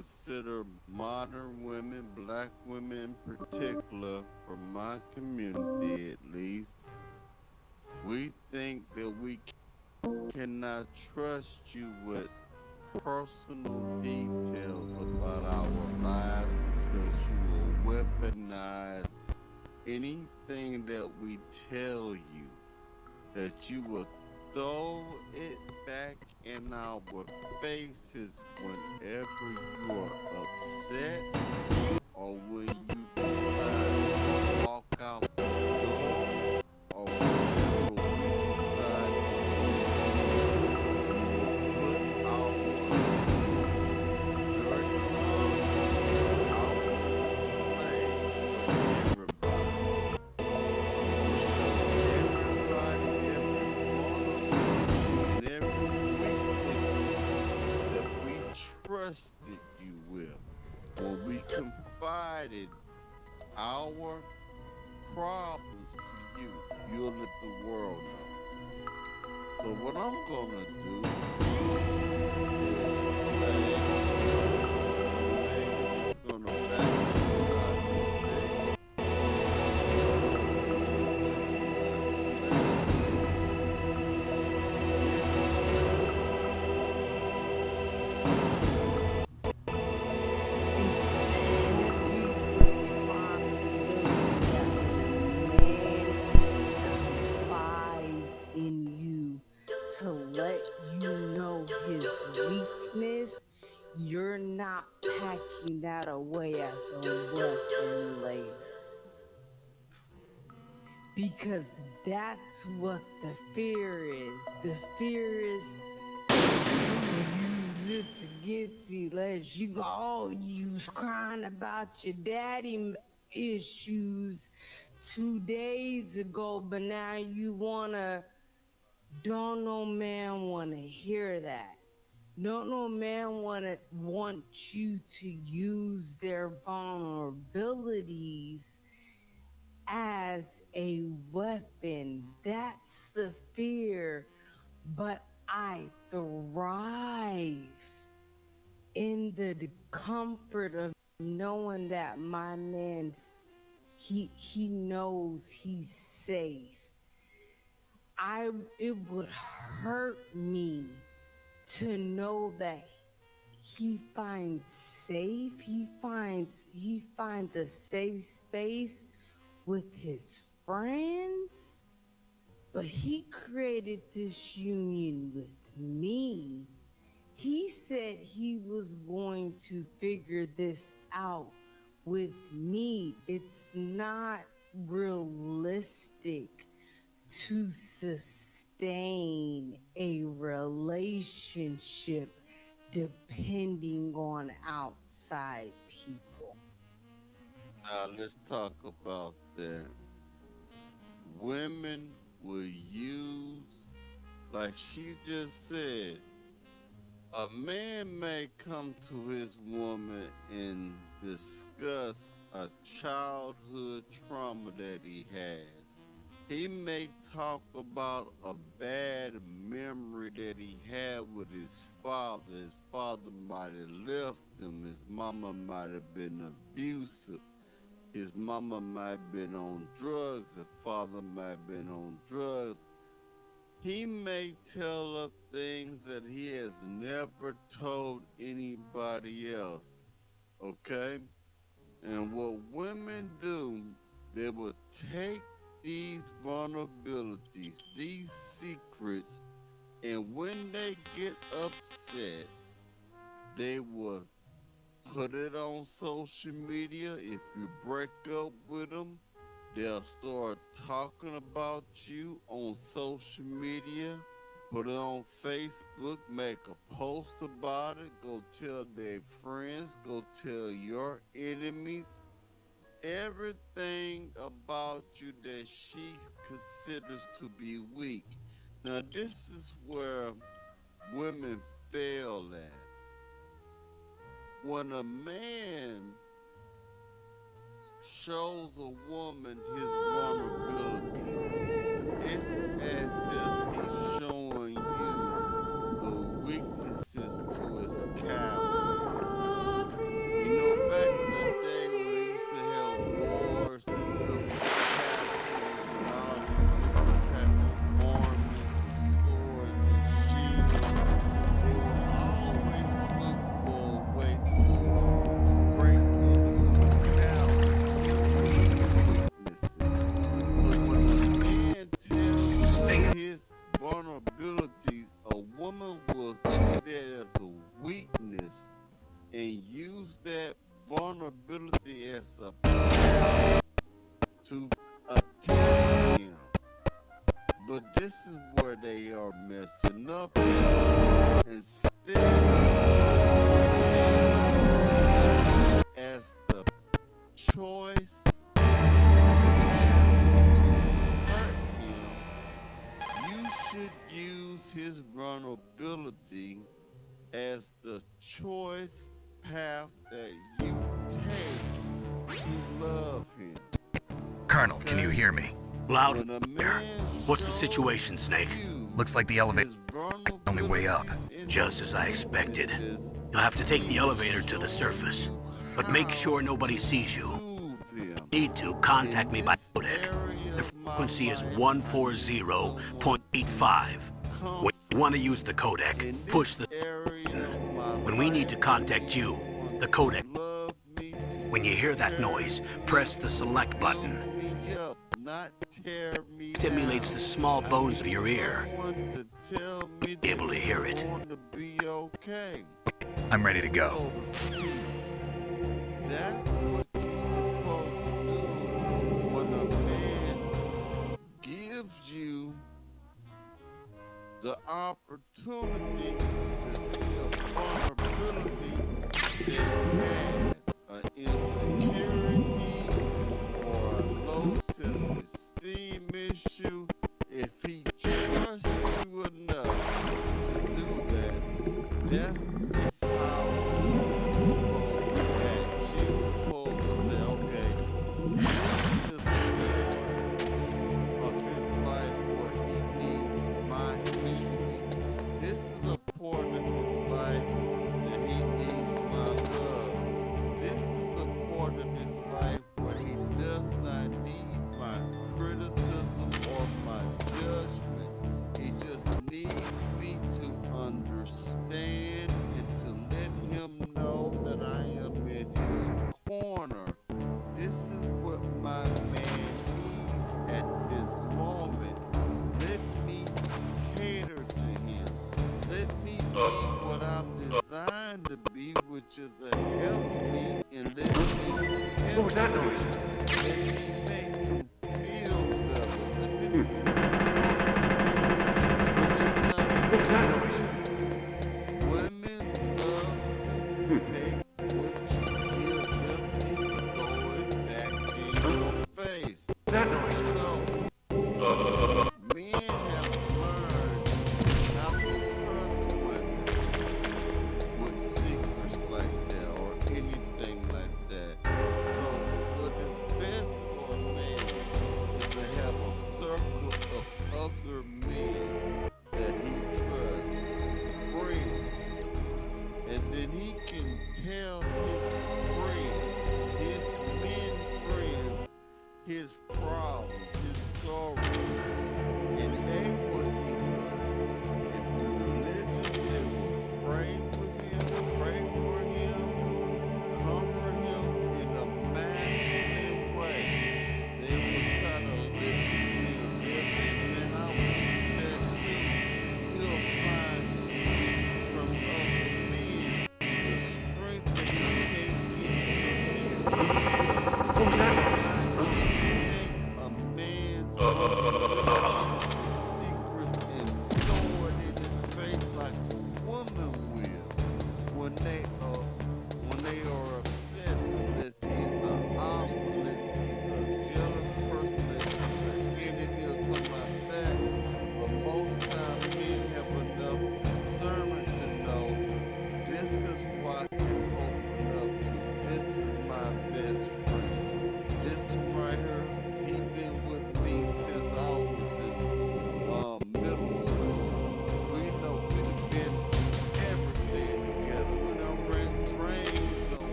consider modern women, black women in particular, from my community at least, we think that we cannot trust you with personal details about our lives because you will weaponize anything that we tell you, that you will throw it back in our faces whenever you are upset or when you decide to walk out the door or whenever we decide to put our dirty laundry out on display for everybody. Show everybody, every weakness that we trusted you with. When we confided our problems to you, you'll let the world know. So what I'm gonna do is gonna back It's heavy responsibility that man confides in you to let you know his weakness. You're not packing that away as a weapon later. Because that's what the fear is. The fear is use this against me, let you go. Oh, you was crying about your daddy issues 2 days ago, but now you wanna. Don't no man wanna hear that. Don't no man want you to use their vulnerabilities as a weapon. That's the fear. But I thrive in the comfort of knowing that my man, he knows he's safe. It would hurt me to know that he finds safe. He finds a safe space with his friends, but he created this union with me. He said he was going to figure this out with me. It's not realistic to sustain a relationship depending on outside people. now let's talk about that. Women will use, like she just said, a man may come to his woman and discuss a childhood trauma that he has. He may talk about a bad memory that he had with his father. His father might have left him. His mama might have been abusive. His mama might have been on drugs. His father might have been on drugs. He may tell her things that he has never told anybody else, okay? And what women do, they will take these vulnerabilities, these secrets, and when they get upset, they will put it on social media. If you break up with them, they'll start talking about you on social media, put it on Facebook, make a post about it, go tell their friends, go tell your enemies everything about you that she considers to be weak. Now, this is where women fail at. When a man shows a woman his vulnerability, it's as if he's showing you the weaknesses to his castle. and use that vulnerability as a path to attack him. But this is where they are messing up. Instead of as the choice path to hurt him, you should use his vulnerability as the choice path that you take to love him. Colonel, can you hear me? Loud and clear. What's the situation, Snake? Looks like the elevator only way up. Just as I expected. You'll have to take the elevator to the surface, but make sure nobody sees you. Need to contact me by codec. The frequency is 140.85. When you want to use the codec, push the button. When we need to contact you, the codec. When you hear that noise, press the select button. Stimulates the small bones of your ear. Be able to hear it. I'm ready to go. That's what you're supposed to do when a man gives you the opportunity to see a vulnerability that he has, an insecurity or a low self-esteem issue. If he trusts you enough to do that, that's how you're supposed to act. She's supposed to say, okay, this is the part of his life where he needs my healing. This is a part of his life that he needs my love. This is the part of his life where he does not need my criticism or my judgment. He just needs me to understand and to let him know that I am in his corner. This is what my man needs at this moment. Let me cater to him. Let me be what I'm designed to be, which is a helpmeet, and let me help him. Let me make him feel better. Let me women love to take what you give them and throw it back in your face. So, men have learned how to trust women with secrets like that or anything like that. So, what is best for a man is to have a circle of other men that he trusts, friends, and then he can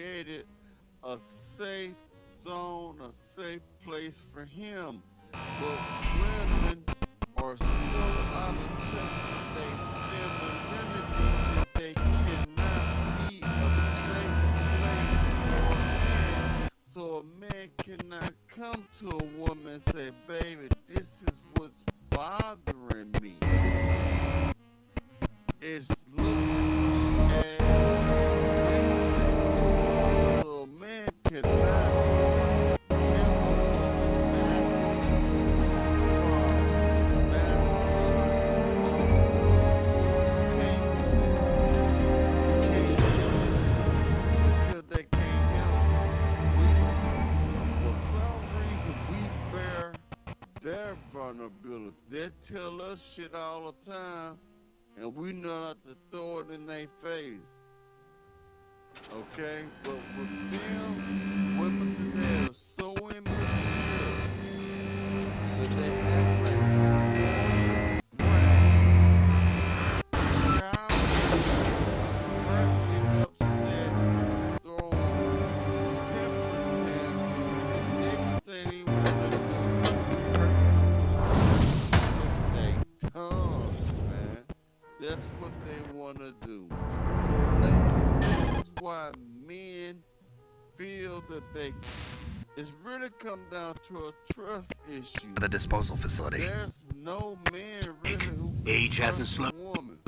created a safe zone, a safe place for him. But women are so out of touch with their femininity that they cannot be a safe place for a man. So a man cannot come to a woman and say, baby, this is what's bothering me. It's looked at weakness to so a man cannot help a because they can't help. For some reason, we bear their vulnerability. They tell us shit all the time, and we know not to throw it in their face. Okay? But for them, women today are so immature that they act like that's what they want to do. So this is why men feel that it's really come down to a trust issue. The disposal facility. There's no man really who Age hasn't trusts a slowed. woman.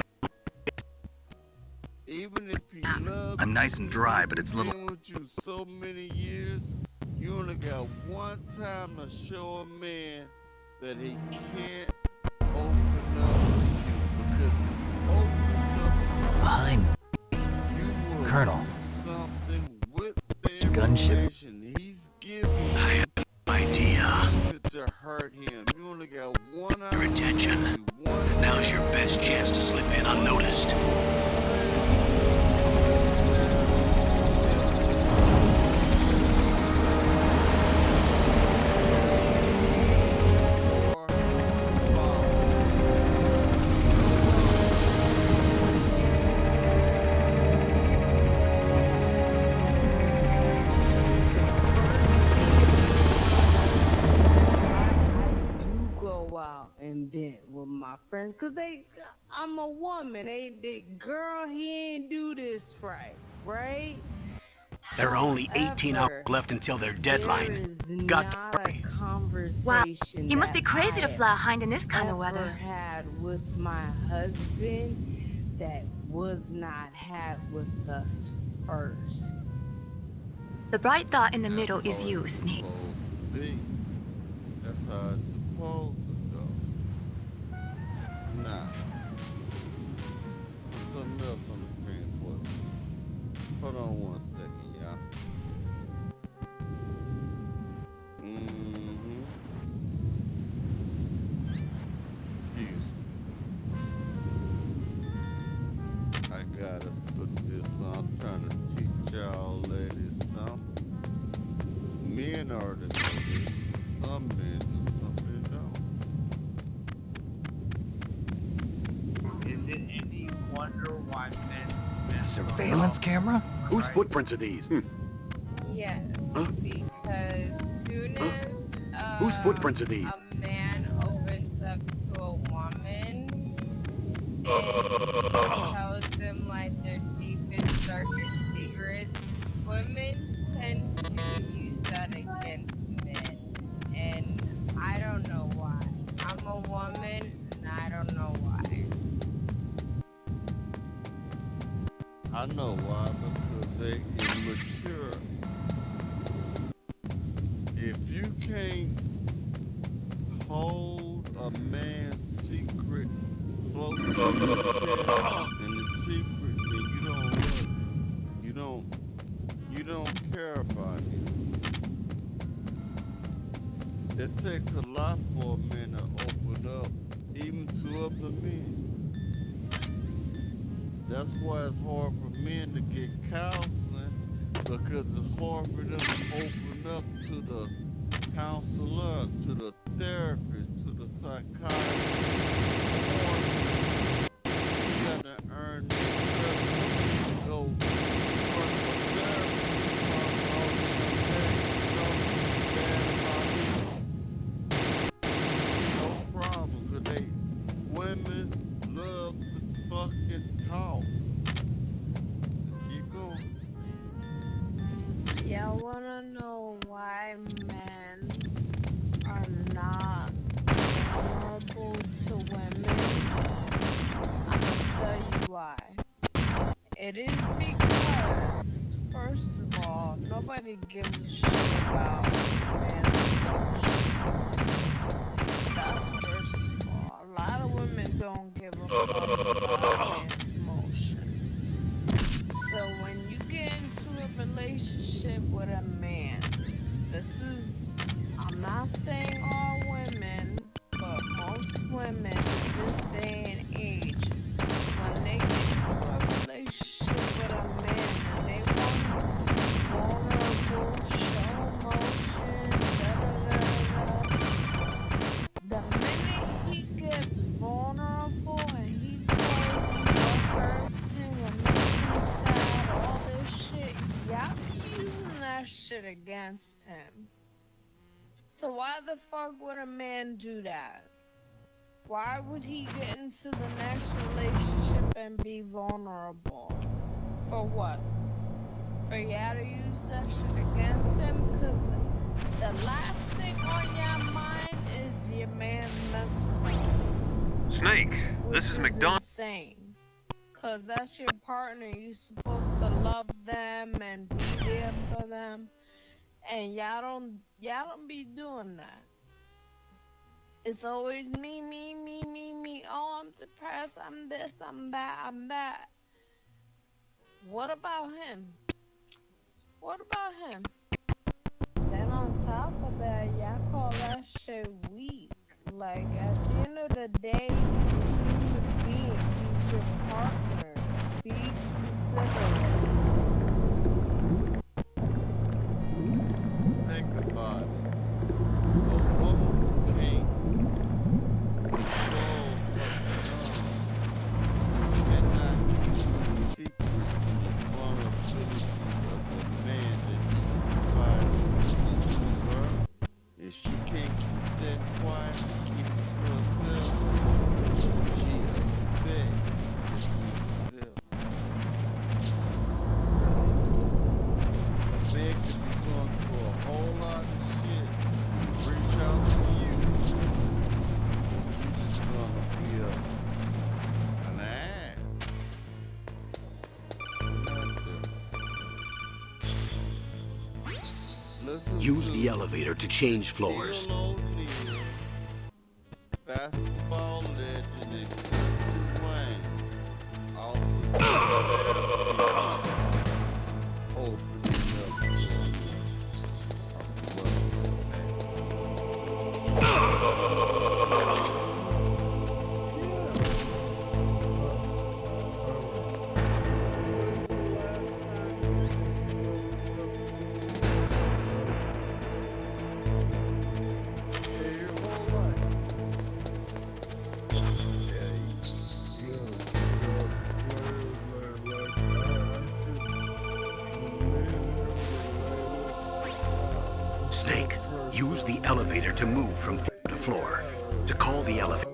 Even if he loves I'm nice and dry, but it's little. been with you so many years, you only got one time to show a man that he can't open up to you, because if he opens up to Behind you, will Colonel. do something with the Gunship. information he's giving I you have no idea. to hurt him. You only got one Your attention. Now's your best chance to slip in unnoticed. And been with my friends, cause I'm a woman. They girl, he ain't do this right? There are only 18 hours However, left until their deadline. There is Got to not a hurry. conversation You must be that crazy to I fly behind in this kind of ever weather. had with my husband that was not had with us first. The bright dot in the middle is you, Snake. That's how it's supposed to go. Nah. Something else on the screen for me. Hold on 1 second, y'all. Excuse me. I gotta put this on. I'm trying to teach y'all ladies something. Men already know this. Some men do, some men don't. Is it any wonder why men surveillance camera? Whose footprints are these? Yes, because soon as Whose footprints are these? a man opens up to a woman and tells them like their deepest, darkest secrets, women tend to use that against men. And I don't know why. I'm a woman and I don't know why. I know why, because they immature. If you can't hold a man's secret close to your chest and the secret, then you don't love him. You don't care about him. It takes a lot for a man to open up, even to other men. That's why it's hard for men to get counseling, because it's hard for them to open up to the counselor, to the therapist, to the psychiatrist. You gotta earn their trust to go in front of a therapist y'all wanna know why men are not vulnerable to women? I'm gonna tell you why. It is because, first of all, nobody gives a shit about men's emotions. That's first of all. A lot of women don't give a fuck about men's emotions. So when you get into a relationship with a man, I'm not saying all women, but most women in this day and age, when they get into a relationship with a man and they want to be vulnerable, show emotion, the minute he gets vulnerable and he tells you what hurts him, what makes him sad, all this shit, y'all be using that shit against him. So why the fuck would a man do that? Why would he get into the next relationship and be vulnerable? For what? For y'all to use that shit against him? Cause the last thing on your mind is your man's mental health. Snake, this is McDonald. Insane. Cause that's your partner. You're supposed to love them and be there for them. And y'all don't be doing that. It's always me. Oh, I'm depressed. I'm this, I'm that. What about him? What about him? Then on top of that, y'all call that shit weak. Like, at the end of the day, he's a human being. He's your partner. Be considerate. Think about it. A woman can't control her tongue. Cannot keep secret the vulnerability of a man that he confided into her. If she can't keep that quiet and keep it to herself, she affects herself. A man could be going through a whole lot of shit and reach out to you. You just gonna be an ass. Use the elevator to change floors. Basketball legend and Wayne. Also, opening up Snake, use the elevator to move from floor to floor. To call the elevator.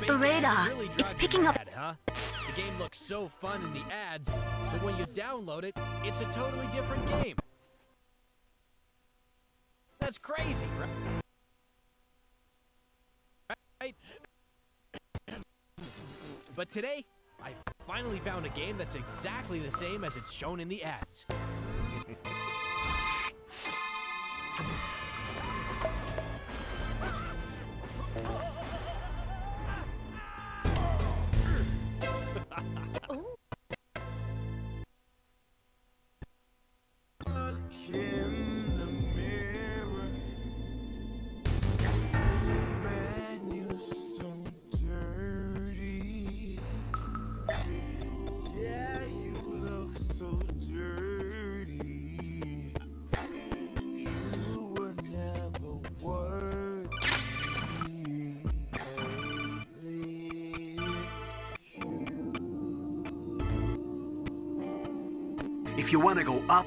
The radar. Really It's drives you picking up. mad, huh? The game looks so fun in the ads, but when you download it, it's a totally different game. That's crazy, right? But today, I finally found a game that's exactly the same as it's shown in the ads. If you want to go up...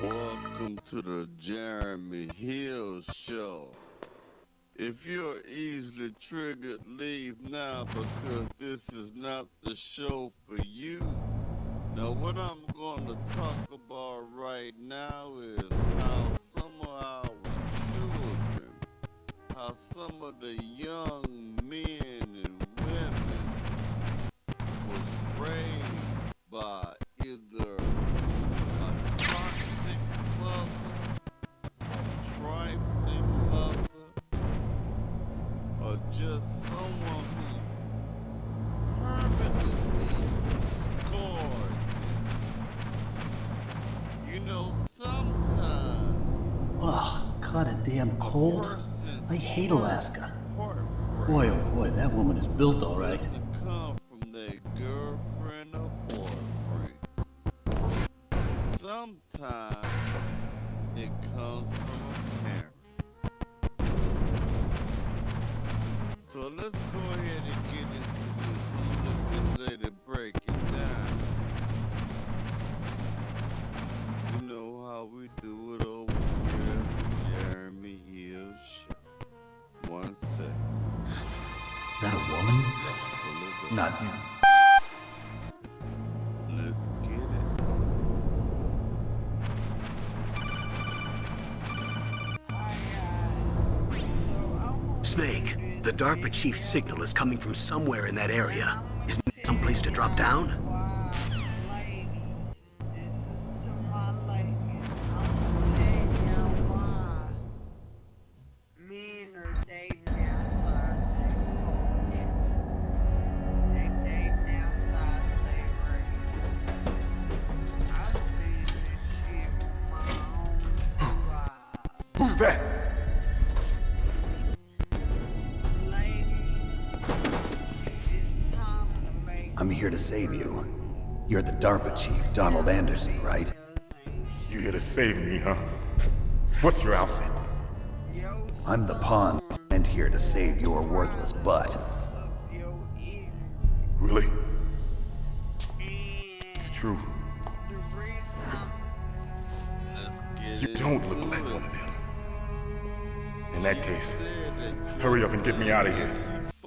Welcome to the Jeremy Hill Show. If you're easily triggered, leave now because this is not the show for you. Now what I'm going to talk about right now is how some of our children, how some of the young men and women was raised by either a toxic mother, a trifling mother, or just someone who permanently scarred them. You know, sometimes... Ugh, caught a damn cold. I hate Alaska. heartbreak Boy, oh boy, that woman is built all right. doesn't come from their girlfriend or boyfriend. Sometimes it comes from a parent. So let's go ahead and get into this and let this lady break it down. You know how we do it over here at the Jeremy Hill Show. One sec. Is that a woman? Not him. Let's get it. Snake, the DARPA chief's signal is coming from somewhere in that area. Isn't there some place to drop down? Who's that? I'm here to save you. You're the DARPA chief, Donald Anderson, right? You here to save me, huh? What's your outfit? I'm the pawn sent here to save your worthless butt. Really? It's true. You don't look like one of them. In that case, hurry up and get me out of here.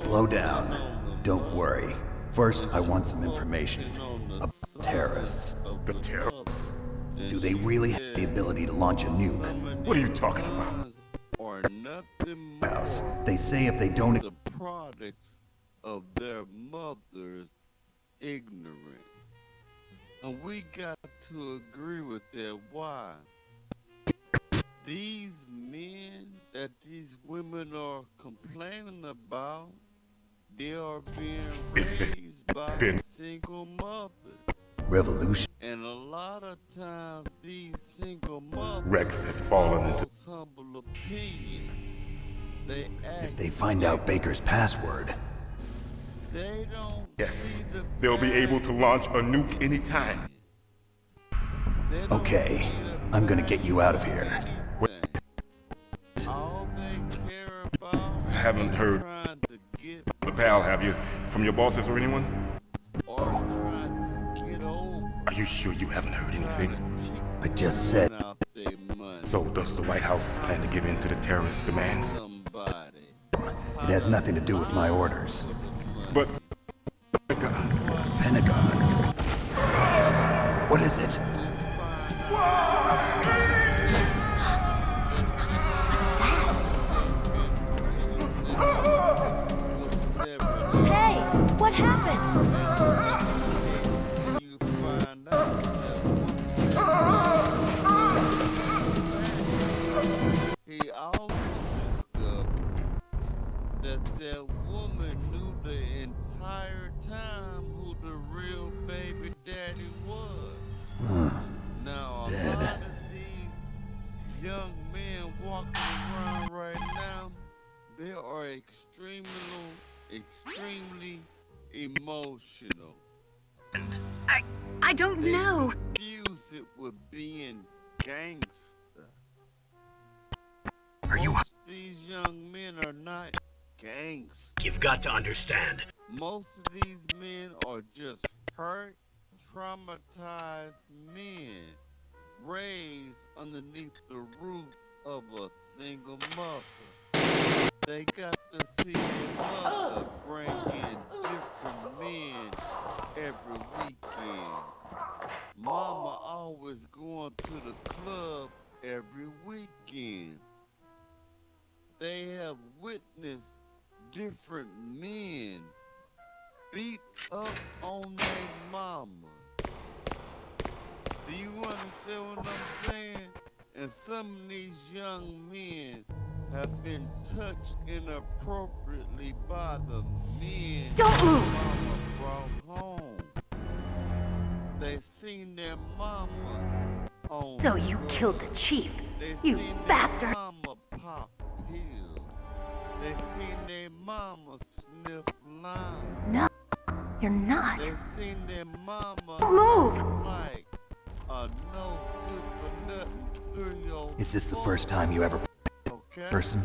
Slow down. Don't worry. First, I want some information about terrorists. The terrorists? Do they really have the ability to launch a nuke? What are you talking about? Or nothing more House. They say if they don't... the products of their mother's ignorance. And we got to agree with that. Why? These men that these women are complaining about, they are being raised by single mothers. Revolution. And a lot of times these single mothers, Rex has fallen into... humble opinion, they act If they find out Baker's password, they don't Yes, see the they'll be able to launch a nuke anytime. They don't okay, see the I'm gonna get you out of here. anything. All they care about I haven't heard trying to get the pal, have you? From your bosses or anyone? or trying to get over. Are you sure you haven't heard anything? I just said... Out their money. So does the White House plan to give in to the terrorist demands? Somebody. It has nothing to do with my orders. But... Pentagon? What is it? Hey, what happened? You find out he also discovered that that woman knew the entire time who the real baby daddy was. Now a Dead. lot of these young men walking around right now, they are extremely emotional. I don't know. Confuse it with being gangster. Are you... Most of these young men are not gangsters. You've got to understand. Most of these men are just hurt, traumatized men raised underneath the roof of a single mother. They got to see their mother bring in different men every weekend. Mama always going to the club every weekend. They have witnessed different men beat up on their mama. Do you understand what I'm saying? And some of these young men have been touched inappropriately by the men Don't move. mama brought home. They seen their mama on So you drugs. killed the chief, They you seen bastard. their mama pop pills. They seen their mama sniff lime. No, you're not. They seen their mama Move. like a no good for nothing 3-year-old. Is this the first time you ever Okay? person?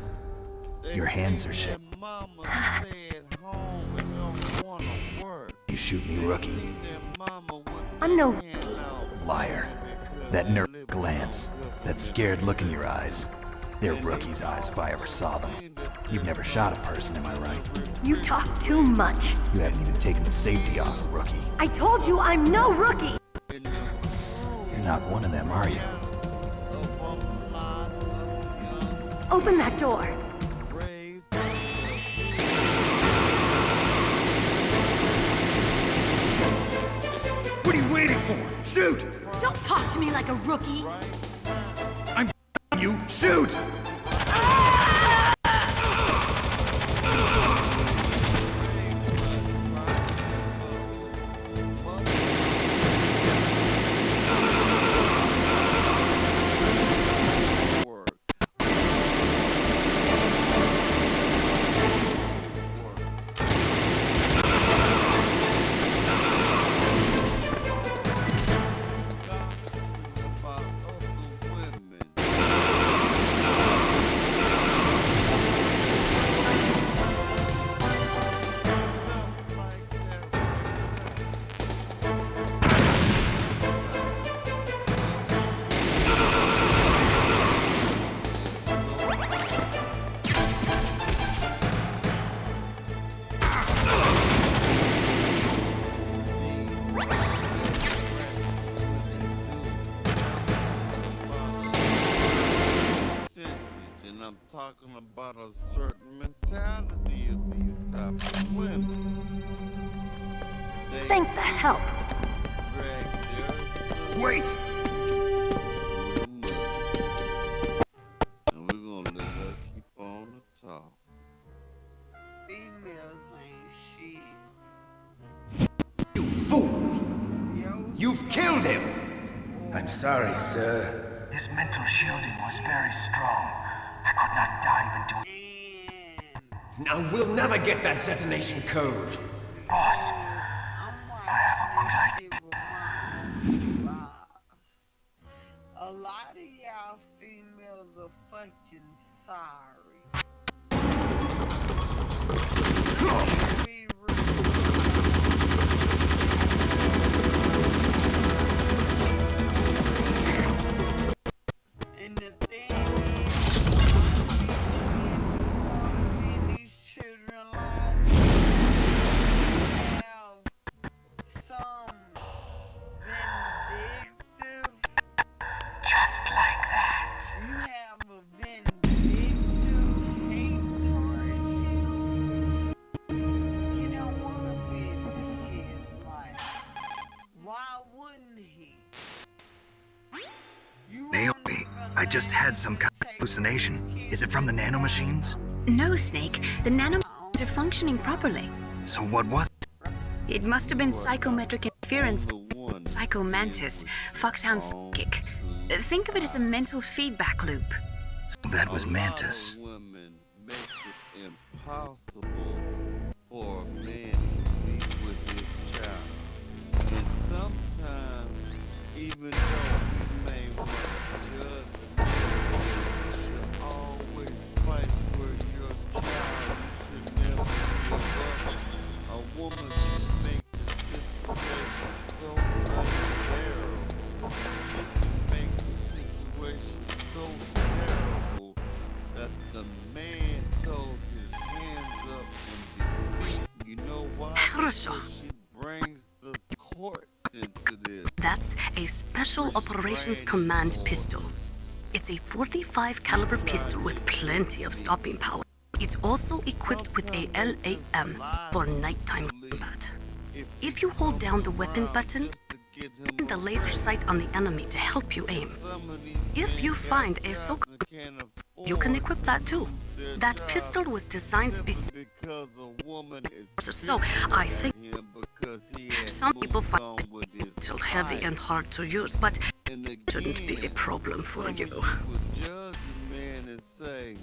They Your hands seen are shit. their mama stay at home and don't wanna work. You shoot me, They rookie. seen their mama with I'm no their hand rookie. out Liar. because That they nerd live glance. good for That scared look in your eyes. They're nothing. rookies' eyes if I ever saw them. You've never shot a person, am I right? You talk too much. You haven't even taken the safety off, rookie. I told you I'm no rookie. In the You're not one of them, are you? of a lot of young Open that door. raised What are you waiting for? Shoot! Don't talk to me like a rookie. I'm you. Shoot! work. About other women. Stuff like that. And I'm talking about a certain mentality of these type of women. They Thanks for the help. drag their Wait! and we're gonna let her keep on the talk. Females ain't shit. You fool! You've killed him! I'm sorry, sir. His mental shielding was very strong. I could not dive into it. And Now we'll never get that detonation code. Boss, I have a good idea. A lot of y'all females are fucking sorry. Be real. And the thing is, these children I just had some kind of hallucination. Is it from the nanomachines? No, Snake. The nanomachines are functioning properly. So what was it? It must have been psychometric interference. Psychomantis, Foxhound psychic. Think of it as a mental feedback loop. So that was Mantis. Women make it impossible for a man to be with his child. And sometimes, even though you may want to judge, you should always fight for your child. You should never give up. A woman can make the situation so unbearable. She can make the situation so terrible that the man throws his hands up in defeat. You know why? Because she brings the courts into this. That's a Special Operations Command pistol. It's a 45 caliber pistol with plenty of stopping power. It's also equipped with a LAM for nighttime combat. If you hold down the weapon button, the laser sight on the enemy to help you aim. If you find a so-called, you can equip that too. That pistol was designed specifically, so I think some people find it still heavy and hard to use, but it shouldn't be a problem for you. Judge the man and say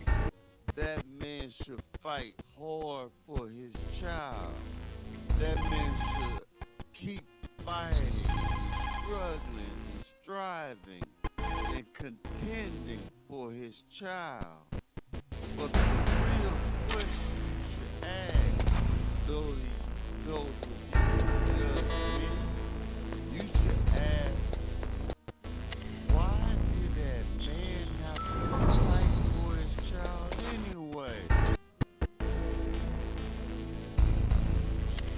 that man should fight hard for his child. That man should keep fighting, struggling, and striving, and contending for his child. But the real question you should ask those who judge me, you should ask, why did that man have to fight for his child anyway?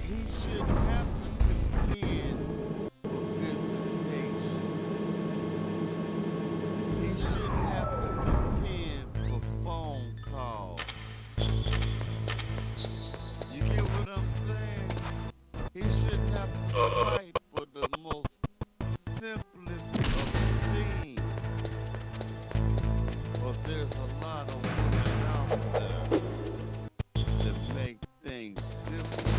He shouldn't have to contend for visitation. He shouldn't have to contend for phone calls. You get what I'm saying? He shouldn't have to fight for the most simplest of things. But there's a lot of women out there that make things difficult.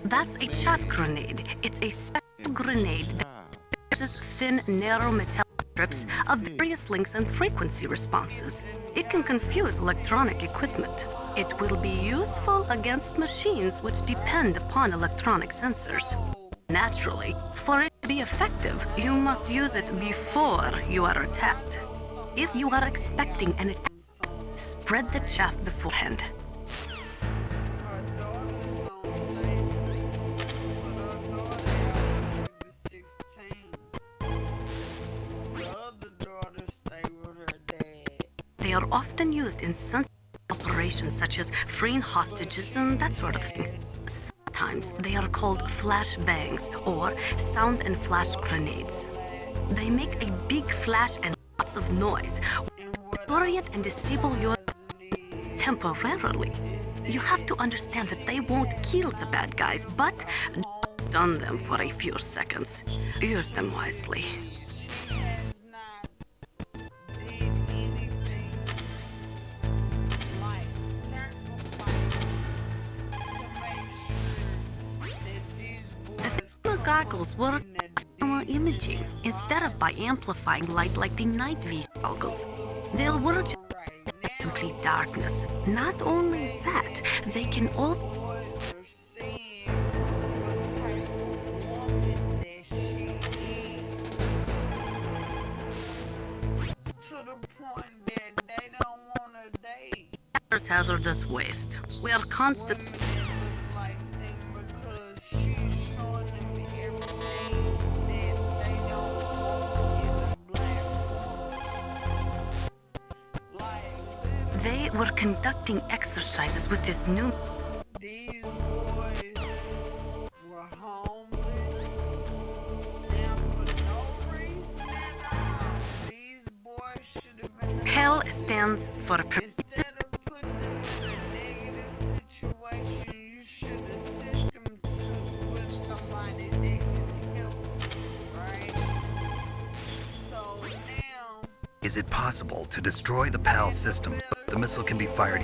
That's a chaff grenade. It's a special grenade that uses thin, narrow metallic strips of various lengths and frequency responses. It can confuse electronic equipment. It will be useful against machines which depend upon electronic sensors. Naturally, for it to be effective, you must use it before you are attacked. If you are expecting an attack, spread the chaff beforehand. They are often used in sensitive operations such as freeing hostages and that sort of thing. Sometimes they are called flash bangs or sound and flash grenades. They make a big flash and lots of noise, disorient and disable your temporarily. You have to understand that they won't kill the bad guys, but stun them for a few seconds. Use them wisely. Goggles work with thermal imaging instead of by amplifying light like the night vision goggles. They'll work in complete darkness. Not only that, they can also hazardous waste. We are constantly They were conducting exercises with this new... These boys were homeless, and for no reason at all, L stands for Instead of putting them in a negative situation, you should assist them with somebody they can help, right? So now, Is it possible to destroy the PAL system? The missile can be fired.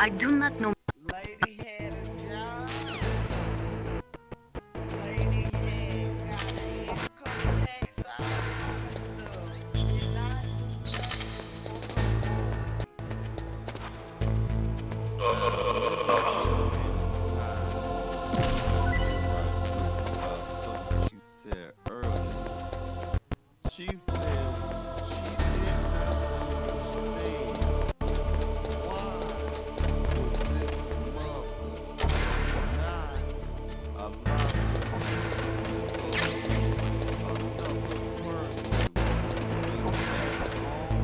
I do not know. lady had a job. Lady had got an income tax, all kind of stuff. Did not do nothing She said earlier. She said she did not understand why would this mother not allow her to go another person when their own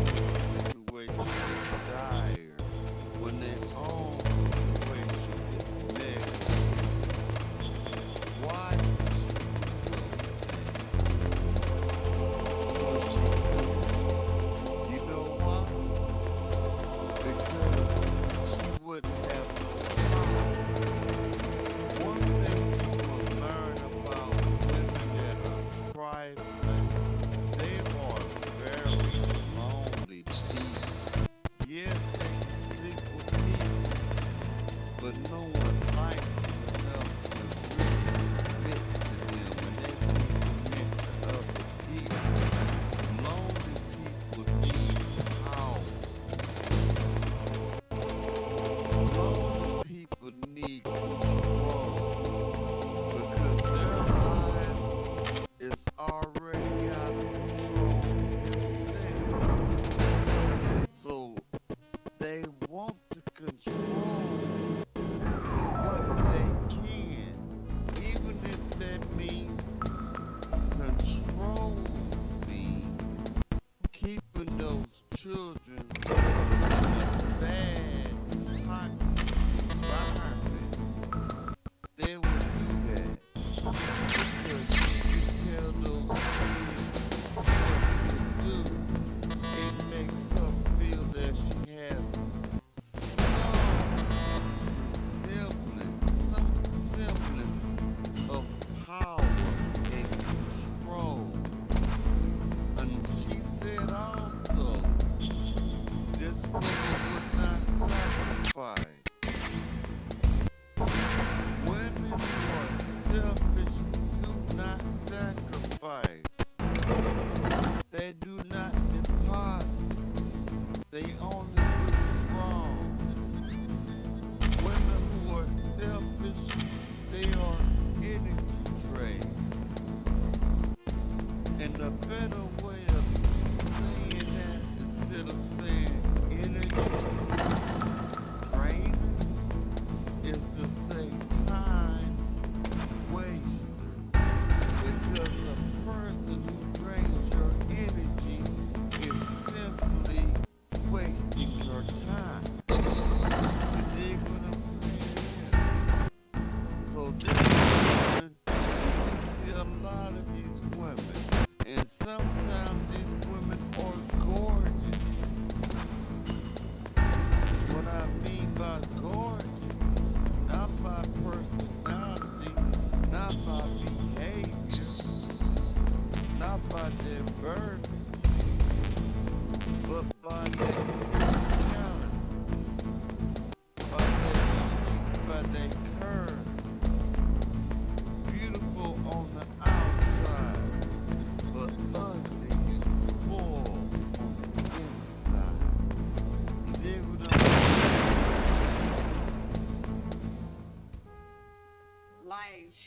situation is dire, when their own situation is negative. Why did she do those things? You know why? Because she wouldn't have no problem. One thing people learn about women that are trifling, they are very lonely people. Yes, they sleep with people, but no one likes them enough to really commit to them, and they can commit to other people. Lonely people need power. Lonely people need control because their life is already out of control themselves. So they want to control what they can, even if that means controlling, keeping those children in a bad, toxic environment. They will do that because if you tell those kids what to do, it makes her feel that she has some semblance of power and control. And she said also, this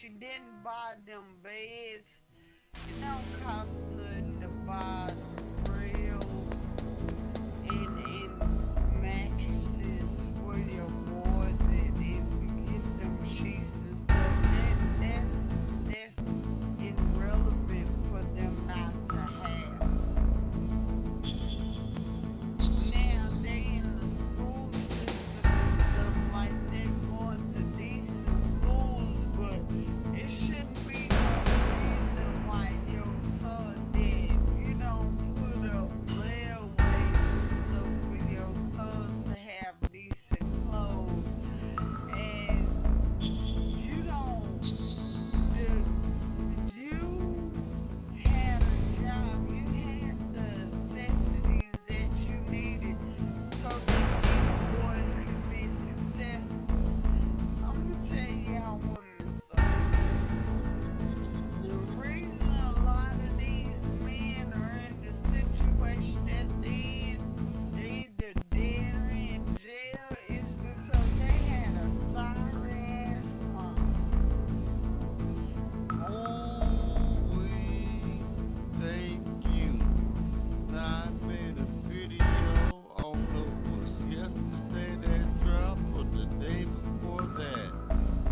she didn't buy them beds. It don't cost nothing to buy rails and mattresses for your boards and get them sheets and stuff. That's irrelevant for them not to have. Now they in the school system and stuff like that, going to decent schools, but it shouldn't be no reason why your son dead. You don't put up railways and stuff for your sons to have decent clothes, and you don't. You had a job, you had the necessities that you needed so that these boys could be successful. I'm gonna tell y'all women something. The reason a lot of these men are in the situation that they either dead or in jail is because they had a sorry ass mom. Thank you. Now I made a video, I don't know if it was yesterday that dropped or the day before that.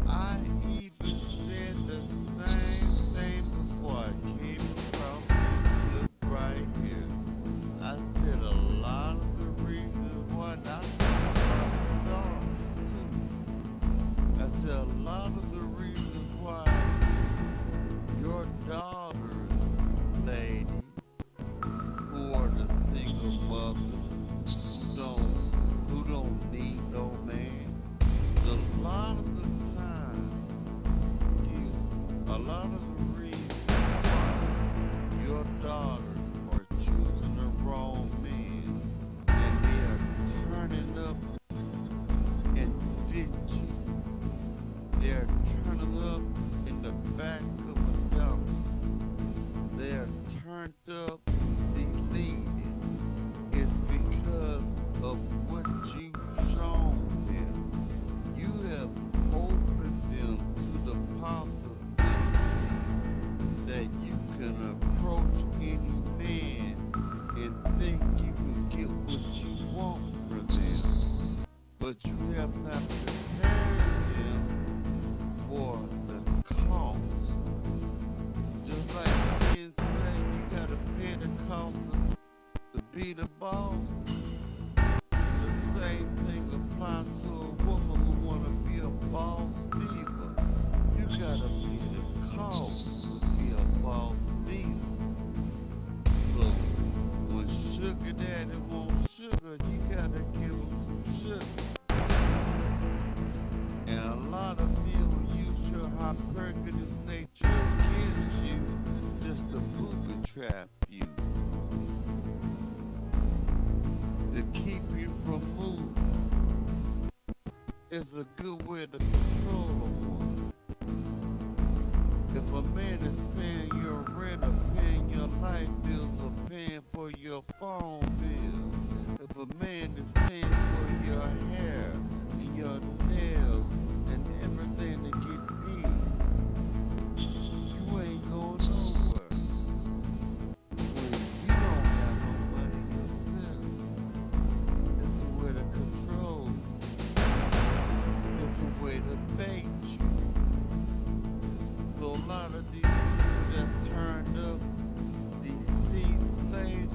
I even said the same thing before I came across this clip right here. I said a lot of the reasons why, and I talked about the dogs too. I said a lot of the reasons why your daughters, ladies, who are the single mothers, who don't need no man, a lot of the time, a lot of the reasons why your daughters are choosing the wrong man and they are turning up and ditching. They're turning up in the back of a dumpster. They're turned up, deleted. It's because of what you've shown them. You have opened them to the possibility that you can approach any man and think you can get what you want from them. But you have not prepared them for the cost. Just like men say, you gotta pay the cost to be the boss. The same thing applies to a woman who wanna be a boss diva. You gotta pay the cost to be a boss diva. So when sugar daddy wants sugar, you gotta give him some sugar. And a lot of men will use your hypergamous nature against you just to booby trap you. To keep you from moving. It's a good way to control a woman. If a man is paying your rent or paying your light bills or paying for your phone bill, if a man is paying for your hair and your nails and everything to get did, you ain't going nowhere. When you don't have no money yourself, it's a way to control you. It's a way to bait you. So a lot of these people that turned up, these deceased ladies,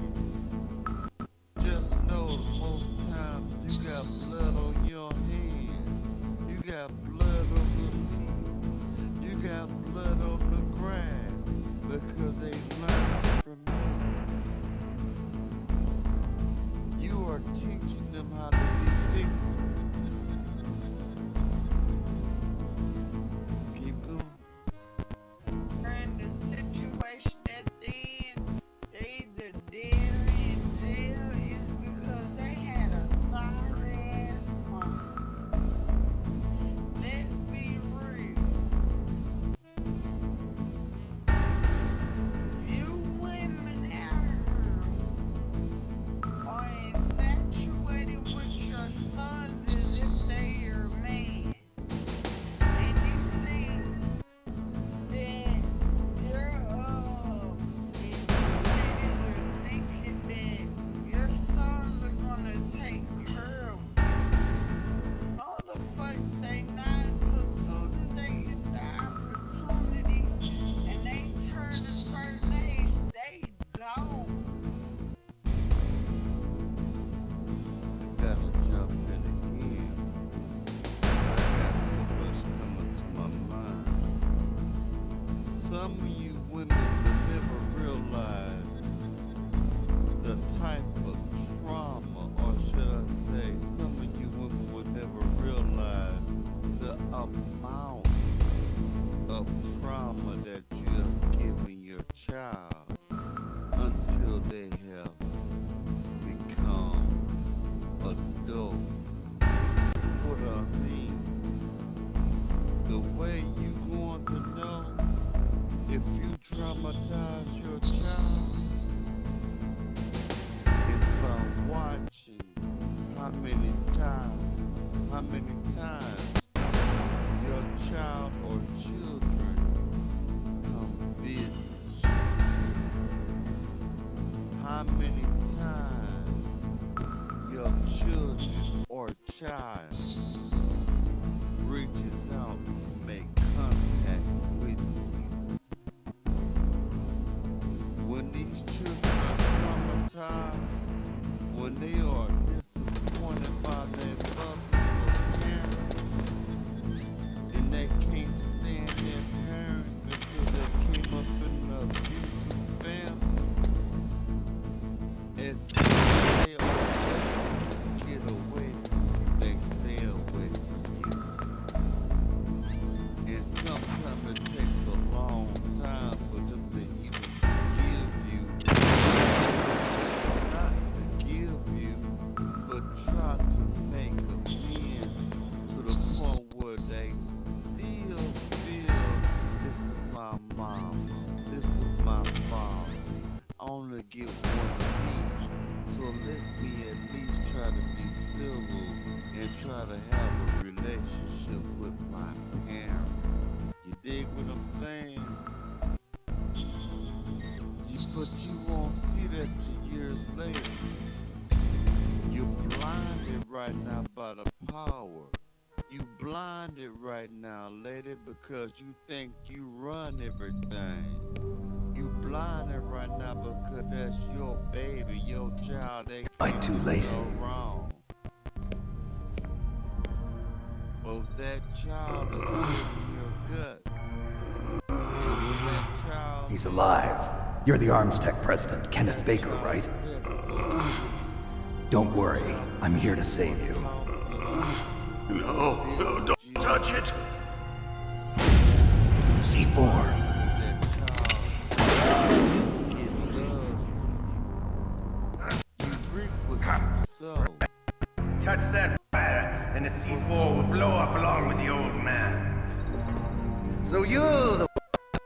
just know that most times you got blood on your hands, you got blood on the leaves, you got blood on the grass, because they learned from you. You are teaching them how to be victims. Keep going. In the situation that they either dead or in jail is because they had a sorry ass mom. Let's be real. You women out here are infatuated with your take care of motherfuckers. They not, as soon as they get the opportunity and they turn a certain age, they gone. Gotta jump in again. I got so much coming to my mind. Some of you women will never realize the type of trauma, or should I say, some of you women will never realize the amount of trauma that you have given your child until they have become adults. What I mean, the way you going to know if you traumatize your child is by watching how many times your child or children come visit you. How many times your children or child reaches out to make contact with you. When these children are traumatized, when they are disappointed by their mothers or parents, and they can't stand their parents because they came up in an abusive family, as soon as they are able to get away, they stay away from you. And sometimes it takes a long time for them to even forgive you. Not forgive you, but try to make amends to the point where they still feel this is my mama, this is my father. I only get one of each, so let me at least try to be civil and try to have a relationship with my parents. You dig what I'm saying? But you won't see that till years later. You're blinded right now by the power. You blinded right now, lady, because you think you run everything. You blinded right now because that's your baby, your child. They can't Too late. go wrong. Well, that child is in your guts. That child He's alive. You're the Arms Tech president, Kenneth Baker, right? Don't worry. I'm here to save you. No, don't touch it. C4. Touch that fire, and the C4 will blow up along with the old man. So you're the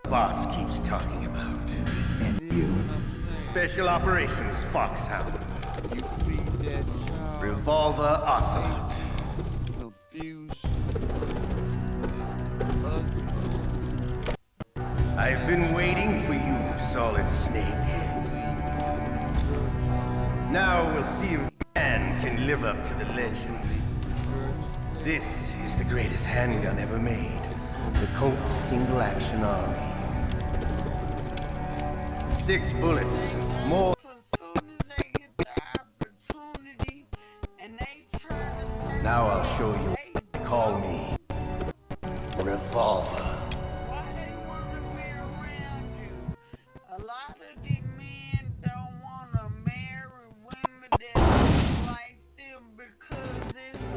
boss keeps talking about. And you? Special Operations Foxhound. Revolver Ocelot. I've been waiting for you, Solid Snake. Now we'll see if man can live up to the legend. This is the greatest handgun ever made. The Colt Single Action Army. 6 bullets, more. Now I'll show you what they call me. Revolver. A lot of these men don't want to marry women that look like them because it's a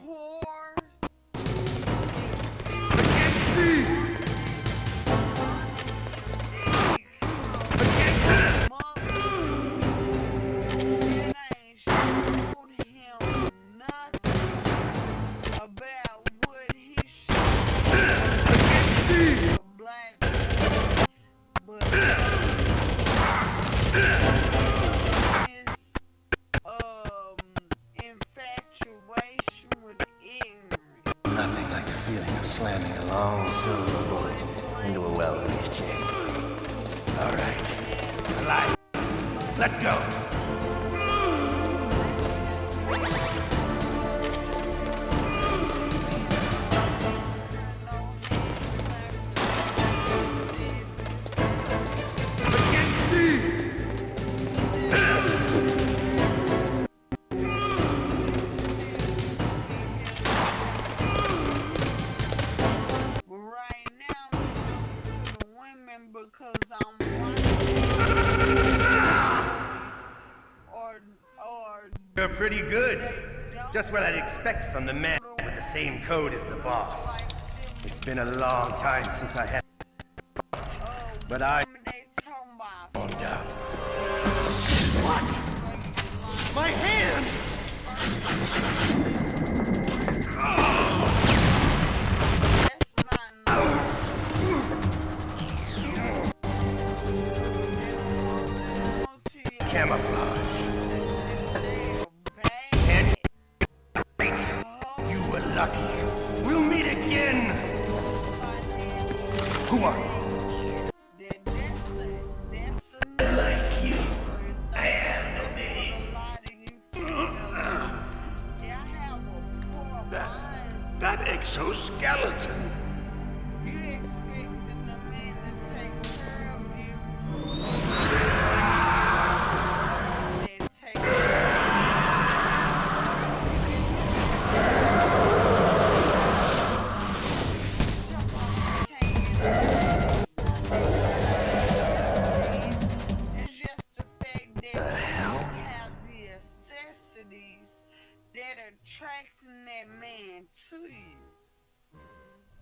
poor. Nothing like the feeling of slamming a long silver bullet into a well-greased chamber. All right, alive. Let's go. You're pretty good. Just what I'd expect from the man with the same code as the boss. It's been a long time since I had but I warmed up. What? My hand! Camouflage. You were lucky. We'll meet again. Who are you? Like you, I have no name. That exoskeleton. You expected the man to take care of you.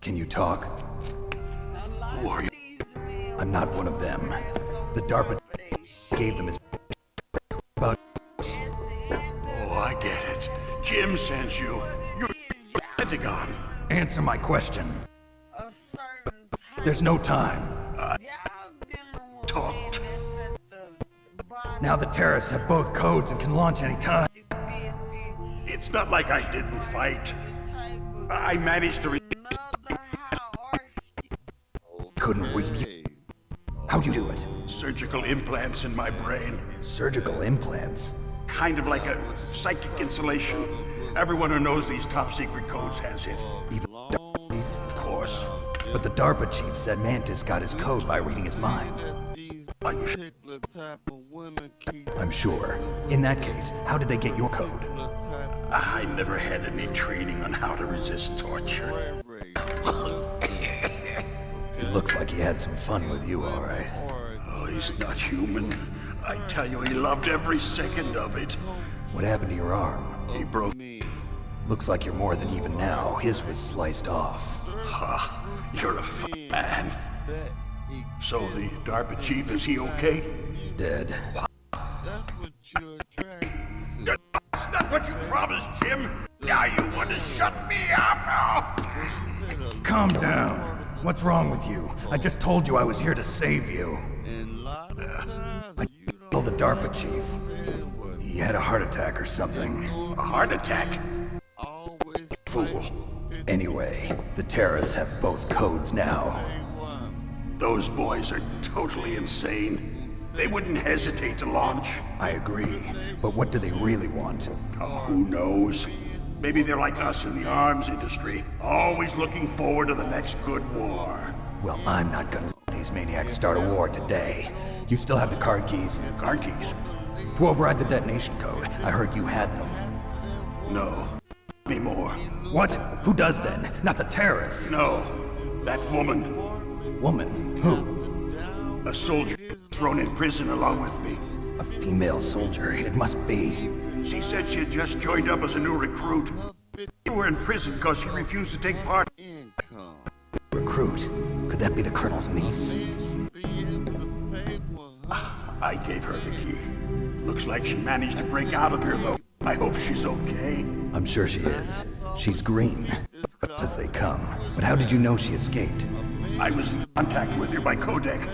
Can you talk? Who are you? I'm not one of them. The DARPA gave them his about. Oh, I get it. Jim sent you. You're Pentagon. Answer my question. There's no time. Talked. Now the terrorists have both codes and can launch any time. It's not like I didn't fight. I managed to resist. Couldn't we? How'd you do it? Surgical implants in my brain. Surgical implants? Kind of like a psychic insulation. Everyone who knows these top secret codes has it. Even of course. But the DARPA chief said Mantis got his code by reading his mind. Are you sure? I'm sure. In that case, how did they get your code? I never had any training on how to resist torture. It looks like he had some fun with you, all right. Oh, he's not human. I tell you, he loved every second of it. What happened to your arm? He broke. Looks like you're more than even now. His was sliced off. Ha! You're a man. So the DARPA chief, is he okay? Dead. That's not what you promised, Jim. Now you want to shut me up? Calm down. What's wrong with you? I just told you I was here to save you. I told the DARPA chief. He had a heart attack or something. A heart attack? Fool. Anyway, the terrorists have both codes now. Those boys are totally insane. They wouldn't hesitate to launch. I agree, but what do they really want? Oh, who knows? Maybe they're like us in the arms industry, always looking forward to the next good war. Well, I'm not gonna let these maniacs start a war today. You still have the card keys? Card keys? To override the detonation code. I heard you had them. No. Anymore. What? Who does then? Not the terrorists. No. That woman. Woman? Who? A soldier thrown in prison along with me. A female soldier. It must be. She said she had just joined up as a new recruit. You were in prison because she refused to take part. Recruit? Could that be the colonel's niece? I gave her the key. Looks like she managed to break out of here, though. I hope she's okay. I'm sure she is. She's green, as they come. But how did you know she escaped? I was in contact with her by codec.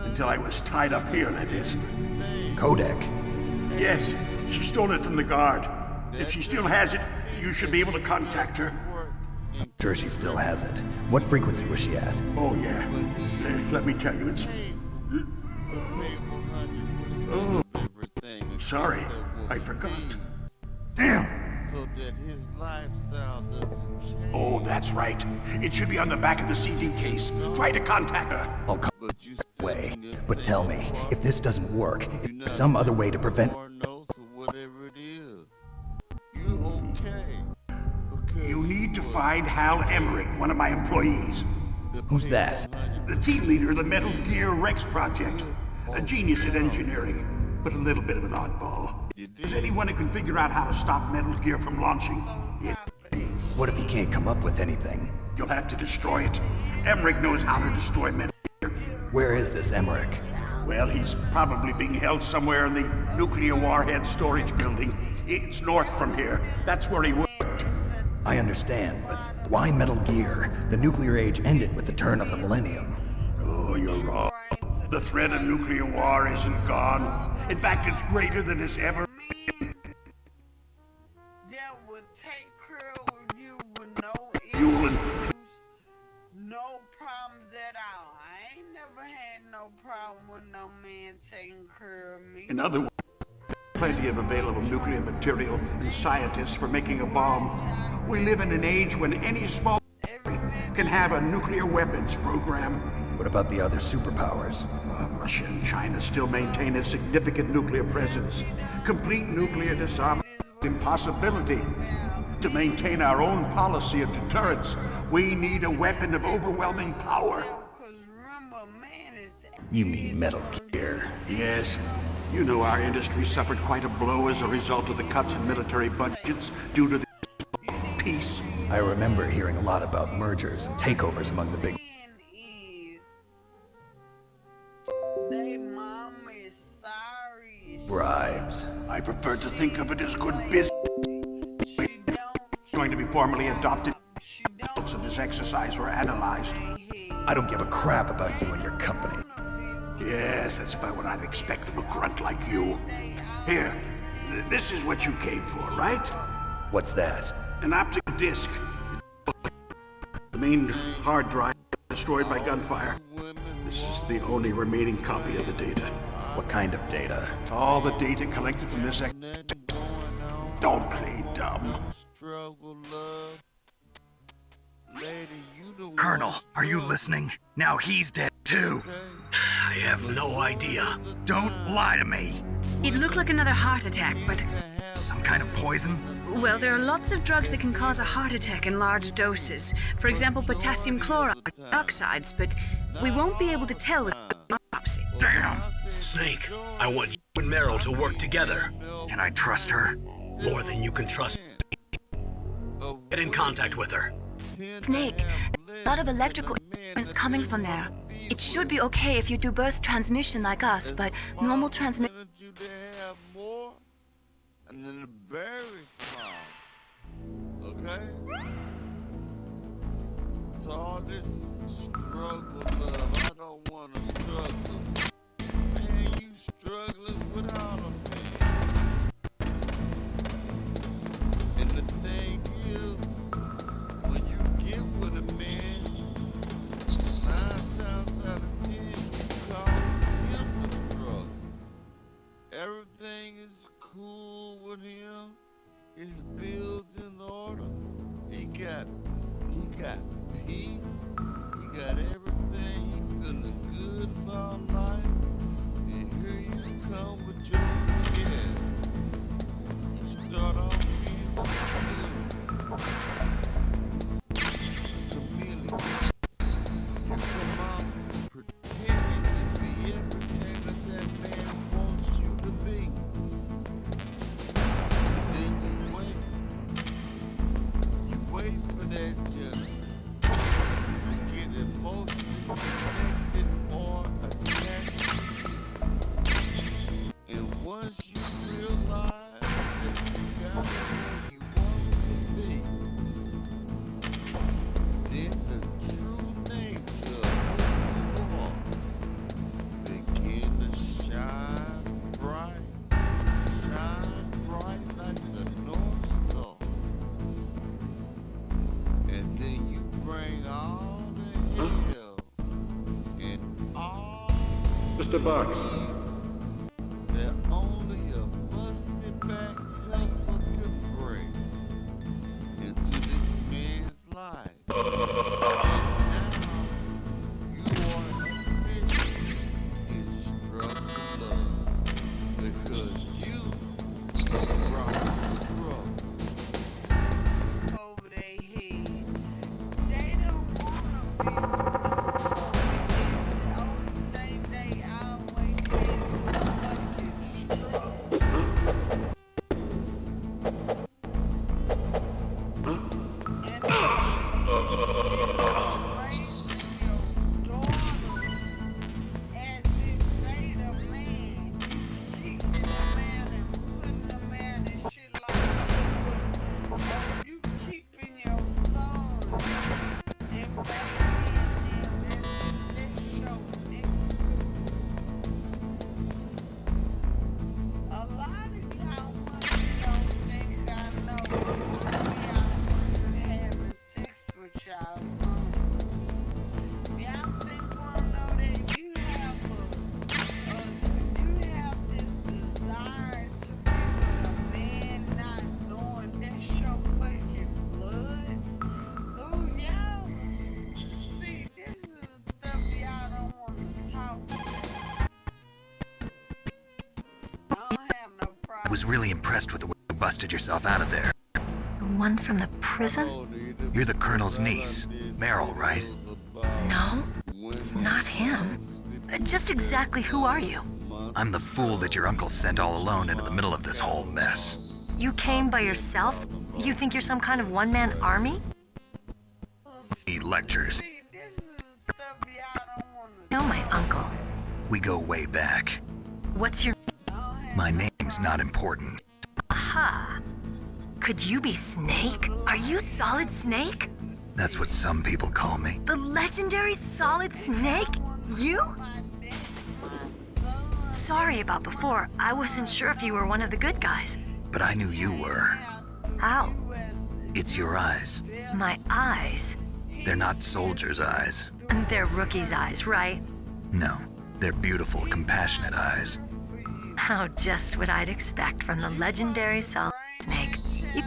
Until I was tied up here, that is. Codec? Yes, she stole it from the guard. If she still has it, you should be able to contact her. I'm sure she still has it. What frequency was she at? Oh, yeah. Let me tell you, it's... Sorry, I forgot. Damn! So that his lifestyle doesn't change. Oh, that's right. It should be on the back of the CD case. Try to contact her. I'll call way. But tell me, if this doesn't work, is there some other way to prevent... Whatever it is, you okay? You need to find Hal Emmerich, one of my employees. Who's that? The team leader of the Metal Gear Rex project. A genius at engineering, but a little bit of an oddball. Is anyone who can figure out how to stop Metal Gear from launching? Yeah. What if he can't come up with anything? You'll have to destroy it. Emmerich knows how to destroy Metal Gear. Where is this Emmerich? Well, he's probably being held somewhere in the nuclear warhead storage building. It's north from here. That's where he worked. I understand, but why Metal Gear? The nuclear age ended with the turn of the millennium. Oh, you're wrong. The threat of nuclear war isn't gone. In fact, it's greater than it's ever been. That would take care of you with no Yulin. no problems at all. I ain't never had no problem with no man taking care of me. In other words, plenty of available nuclear material and scientists for making a bomb. We live in an age when any small can have a nuclear weapons program. What about the other superpowers? Russia and China still maintain a significant nuclear presence. Complete nuclear disarmament is an impossibility. To maintain our own policy of deterrence, we need a weapon of overwhelming power. You mean Metal Gear? Yes. You know our industry suffered quite a blow as a result of the cuts in military budgets due to the peace. I remember hearing a lot about mergers and takeovers among the big... bribes. I prefer to think of it as good business. Going to be formally adopted. Results of this exercise were analyzed. I don't give a crap about you and your company. Yes, that's about what I'd expect from a grunt like you. Here, this is what you came for, right? What's that? An optical disc. The main hard drive destroyed by gunfire. This is the only remaining copy of the data. What kind of data? All the data collected from this Don't play dumb. Colonel, are you listening? Now he's dead too. I have no idea. Don't lie to me. It looked like another heart attack, but... Some kind of poison? Well, there are lots of drugs that can cause a heart attack in large doses. For example, potassium chloride oxides, but we won't be able to tell with autopsy. Damn! Snake, I want you and Meryl to work together. Can I trust her? More than you can trust. Get in contact with her. Snake, there's a lot of electrical interference coming from there. It should be okay if you do burst transmission like us, but normal transmission... And then the very small. Okay? So all this struggle, love, I don't want to struggle. Man, you struggling without a man. And the thing is, when you get with a man, 9 times out of 10, you cause him to struggle. Everything is cool with him. His bills in order. He got peace. He got everything. He feeling good about life. And here you come with your kid. You start off being chameleon. You come out pretending to be everything that man wants you to be. Wait for that just get emotionally connected or attached. And once you realize that you got where you want to be, then the true nature of who you are begin to shine bright like the North Star. And then you bring all the hell and all Mr. Box. that only a Cause you brought this trouble. Over their head. They don't wanna be. The only thing they always say is fucking I was really impressed with the way you busted yourself out of there. The one from the prison? You're the Colonel's niece, Meryl, right? No, it's not him. Just exactly who are you? I'm the fool that your uncle sent all alone into the middle of this whole mess. You came by yourself? You think you're some kind of one-man army? Need lectures. No, my uncle. We go way back. What's your... My name's not important. Aha. Could you be Snake? Are you Solid Snake? That's what some people call me. The legendary Solid Snake? You? Sorry about before. I wasn't sure if you were one of the good guys. But I knew you were. How? It's your eyes. My eyes? They're not soldiers' eyes. They're rookies' eyes, right? No, they're beautiful, compassionate eyes. Oh, just what I'd expect from the legendary Solid Snake. You...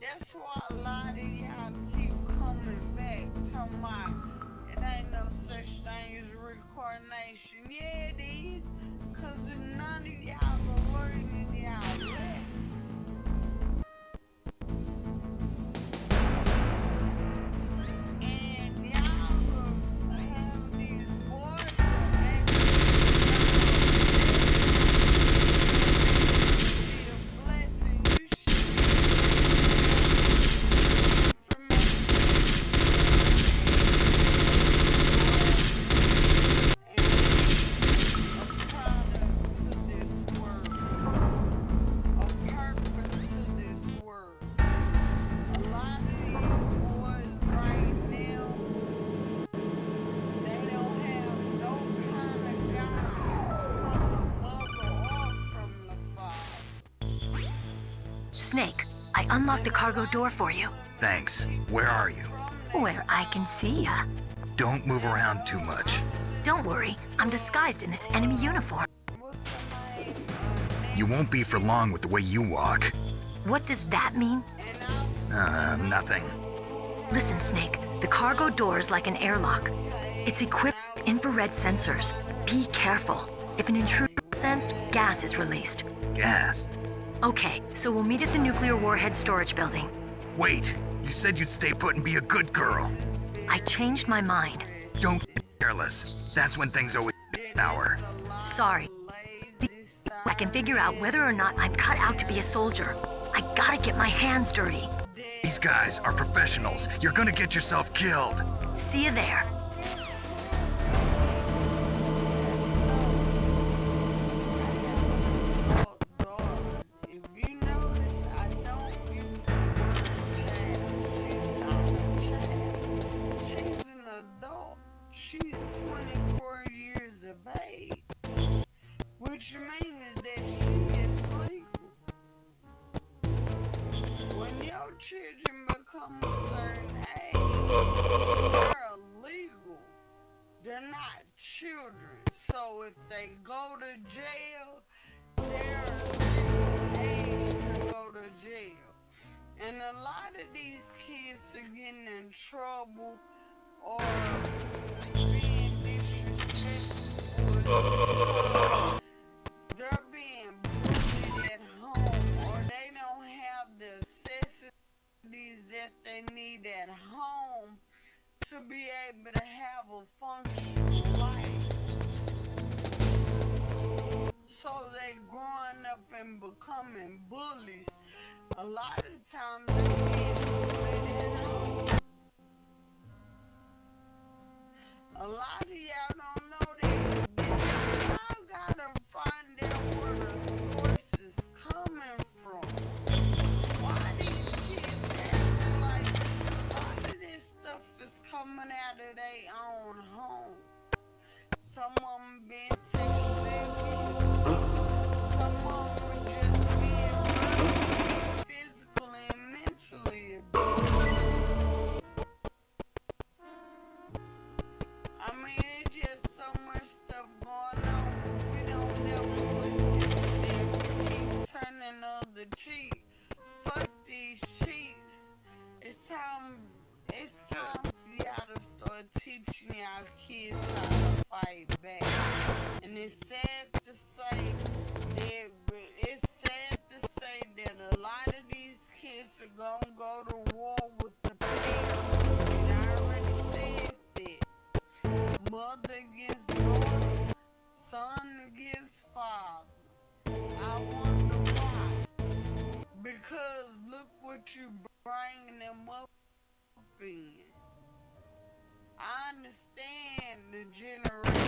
That's why a lot of y'all keep coming back, talking about it ain't no such thing as reincarnation. Yeah, it is, cause none of y'all are learning y'all lessons. And y'all have these boys that Snake, I unlocked the cargo door for you. Thanks. Where are you? Where I can see ya. Don't move around too much. Don't worry, I'm disguised in this enemy uniform. You won't be for long with the way you walk. What does that mean? Nothing. Listen, Snake, the cargo door is like an airlock. It's equipped with infrared sensors. Be careful. If an intruder is sensed, gas is released. Gas? Okay, so we'll meet at the nuclear warhead storage building. Wait, you said you'd stay put and be a good girl. I changed my mind. Don't get careless. That's when things always sour. Sorry. I can figure out whether or not I'm cut out to be a soldier. I gotta get my hands dirty. These guys are professionals. You're gonna get yourself killed. See you there. She's 24 years of age, which means that she is legal. When your children become a certain age, they're illegal. They're not children. So if they go to jail, they're age a lot of these kids are getting in trouble or being disrespectful. They're being bullied at home, or they don't have the necessities that they need at home to be able to have a functional life. So they growing up and becoming bullies. A lot of times they get bullied at home. A lot of y'all don't know that. Y'all gotta find out where the source is coming from. Why these kids acting like this? A lot of this stuff is coming out of their own home. Some of them being sexually abused. Some of them were just being physically and mentally abused. I mean, it's just so much stuff going on. We don't never want this thing. We keep turning the other cheek. Fuck these cheeks. It's time for y'all to start teaching y'all kids how to fight back. And it's sad to say that a lot of these kids are gonna go to war with the parents. And I already said that. Mother against daughter, son against father. I wonder why. Because look what you bringing them up in. I understand the generation,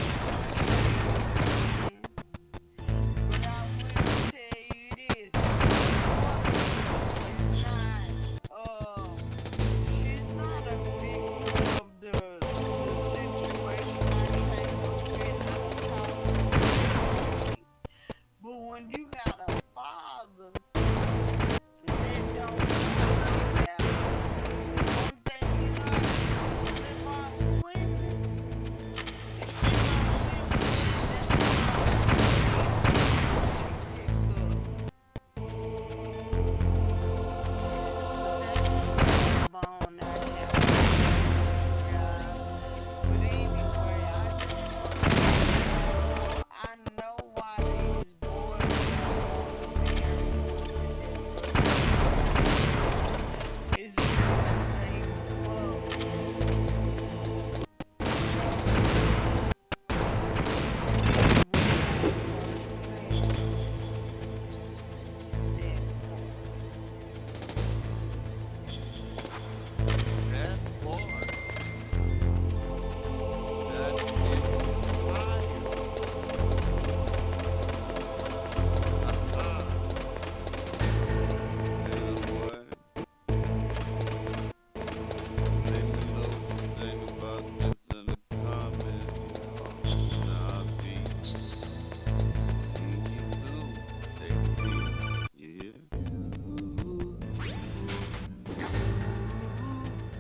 but I will tell you this. She's not a victim of the situation but when you got a father that don't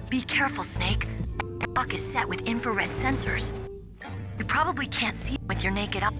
Be careful, Snake. The lock is set with infrared sensors. You probably can't see it with your naked eye.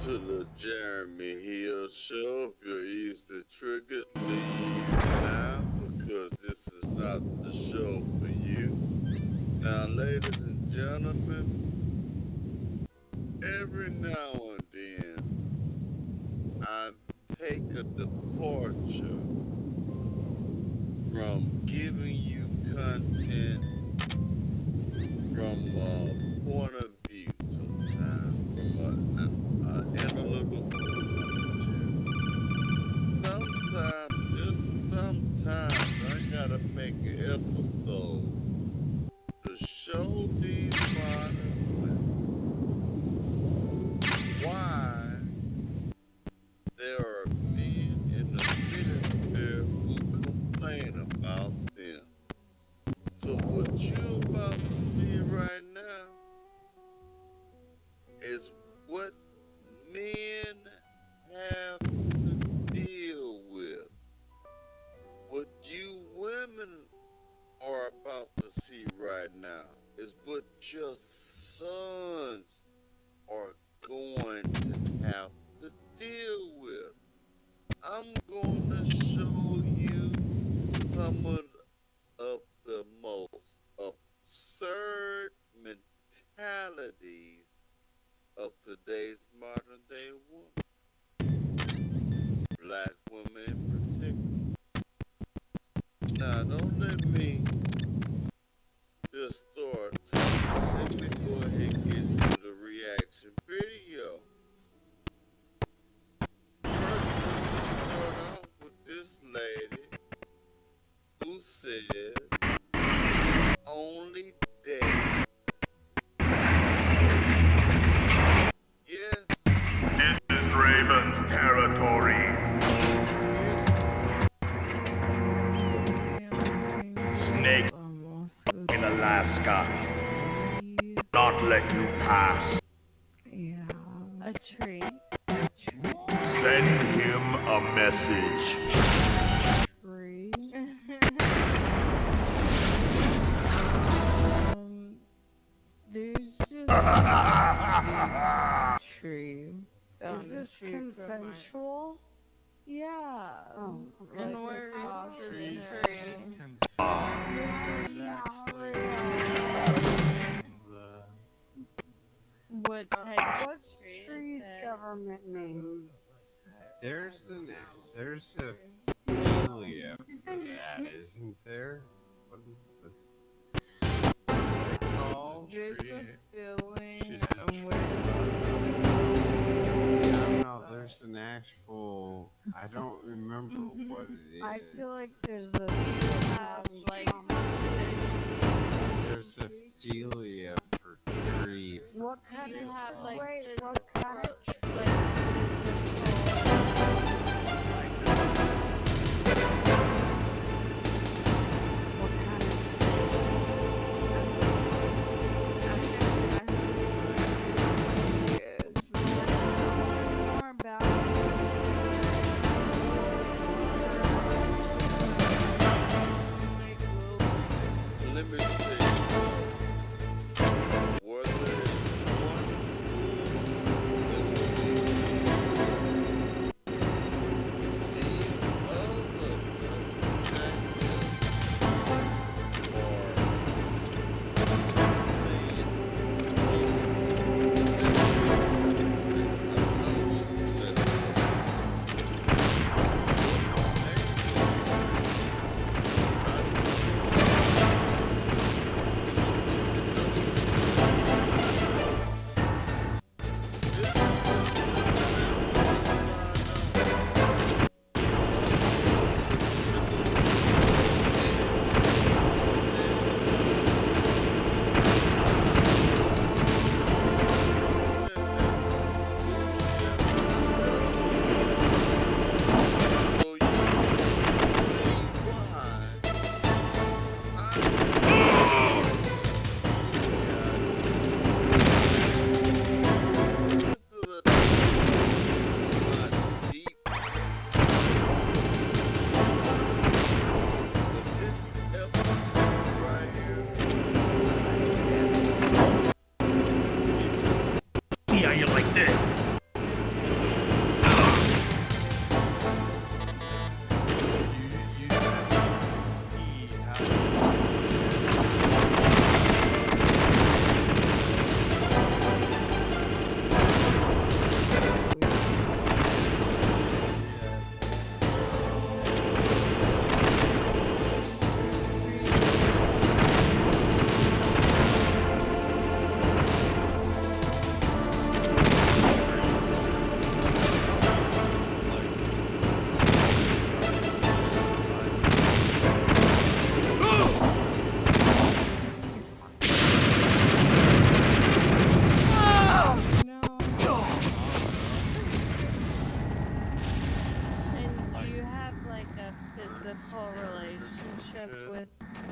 To the Jeremy Hill Show. If you're easily triggered, leave now because this is not the show for you. Now, ladies and gentlemen, every now and then I take a departure from giving you content from a point of view sometimes, from an analytical point of view. Sometimes, just sometimes, I gotta make an episode to show these modern women why there are men in the manosphere who complain about them. So what you're about to see right now is what men have to deal with. What you women are about to see right now is what your sons are going to have to deal with. I'm going to show you some of the most absurd mentalities of today's modern day woman. Black women in particular. Now, don't let me just start. Let me go ahead and get to the reaction video. First, let's start off with this lady who said, only date. Yes. This is Raven's territory. Snake in Alaska. Not let you pass. Yeah, a tree. Send him a message. Tree. There's just tree. Is this consensual? Yeah. Oh, okay. And we're off the tree. What type? What's tree's government name? There's a philia for that, isn't there? What is the There's a feeling. No, there's an actual. I don't remember what it is. I feel like there's a There's a philia for tree. what kind of wait, what kind of more about Let me say, whether it's one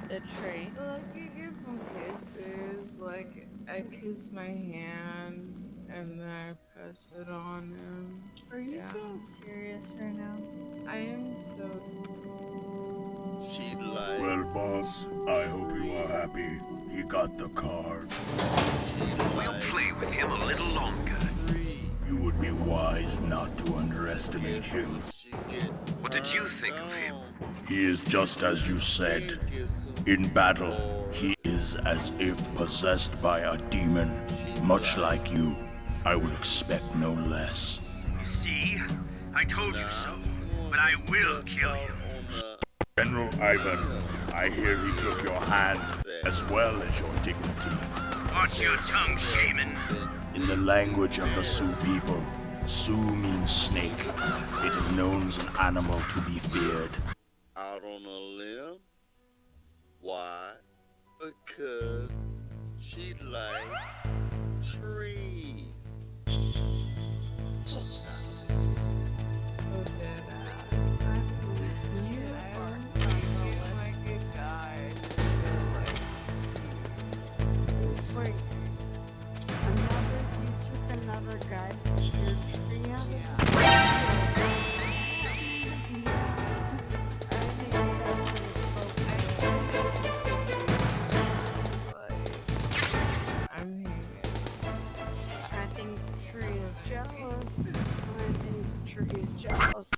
the tree? Like, I give him kisses. Like, I kiss my hand and then I press it on him. Are you being serious right now? I am so. She like. Well, boss, I hope you are happy. He got the card. We'll play with him a little longer. You would be wise not to underestimate him. What did you think of him? He is just as you said. In battle, he is as if possessed by a demon. Much like you, I would expect no less. See? I told you so. But I will kill him. General Ivan, I hear he took your hand as well as your dignity. Watch your tongue, shaman. In the language of the Sioux people, Sioux means snake. It is known as an animal to be feared. Out on a limb? Why? Because she likes trees. Wait. You took another guy to your tree out? I'm hanging. I think tree is jealous. I think tree is jealous.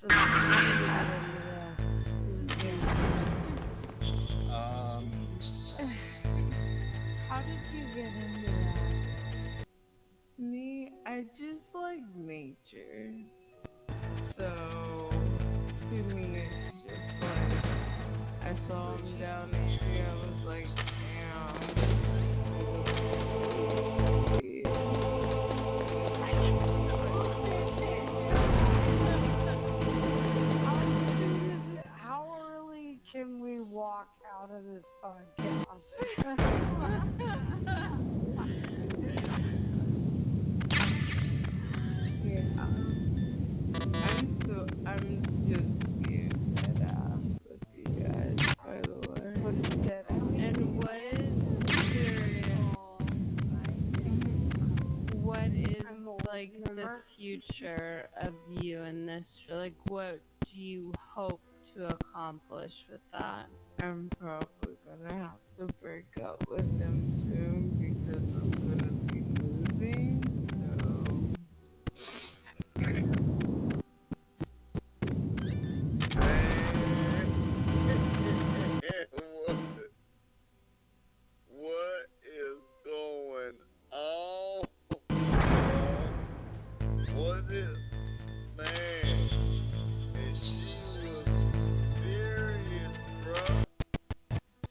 How did you get into that? Me, I just like nature. So, to me, it's just like, I saw him down the tree, I was like, How early can we walk out of this podcast? yeah. I'm just being dead ass with you guys, by the way. What is dead ass? And what is serious? What is like the future of you in this? Like, what do you hope to accomplish with that? I'm probably gonna have to break up with him soon because I'm gonna be moving, What is going on? What is, man? And she was serious, bro.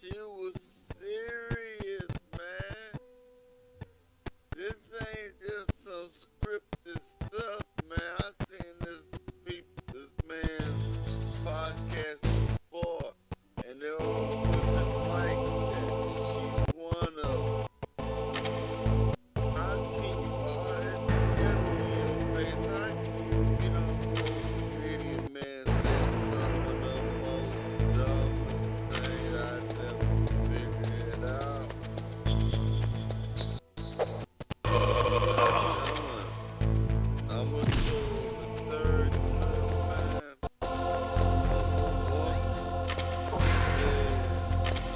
She was serious, man. This ain't just some scripted stuff, man. I seen this man's podcast before, and they all wasn't like that. She's one of them. How can you all this together in your face? How can you know social media, man, said some of the most dumbest things I never figured it out. I'm gonna show the third clip, man, of a woman said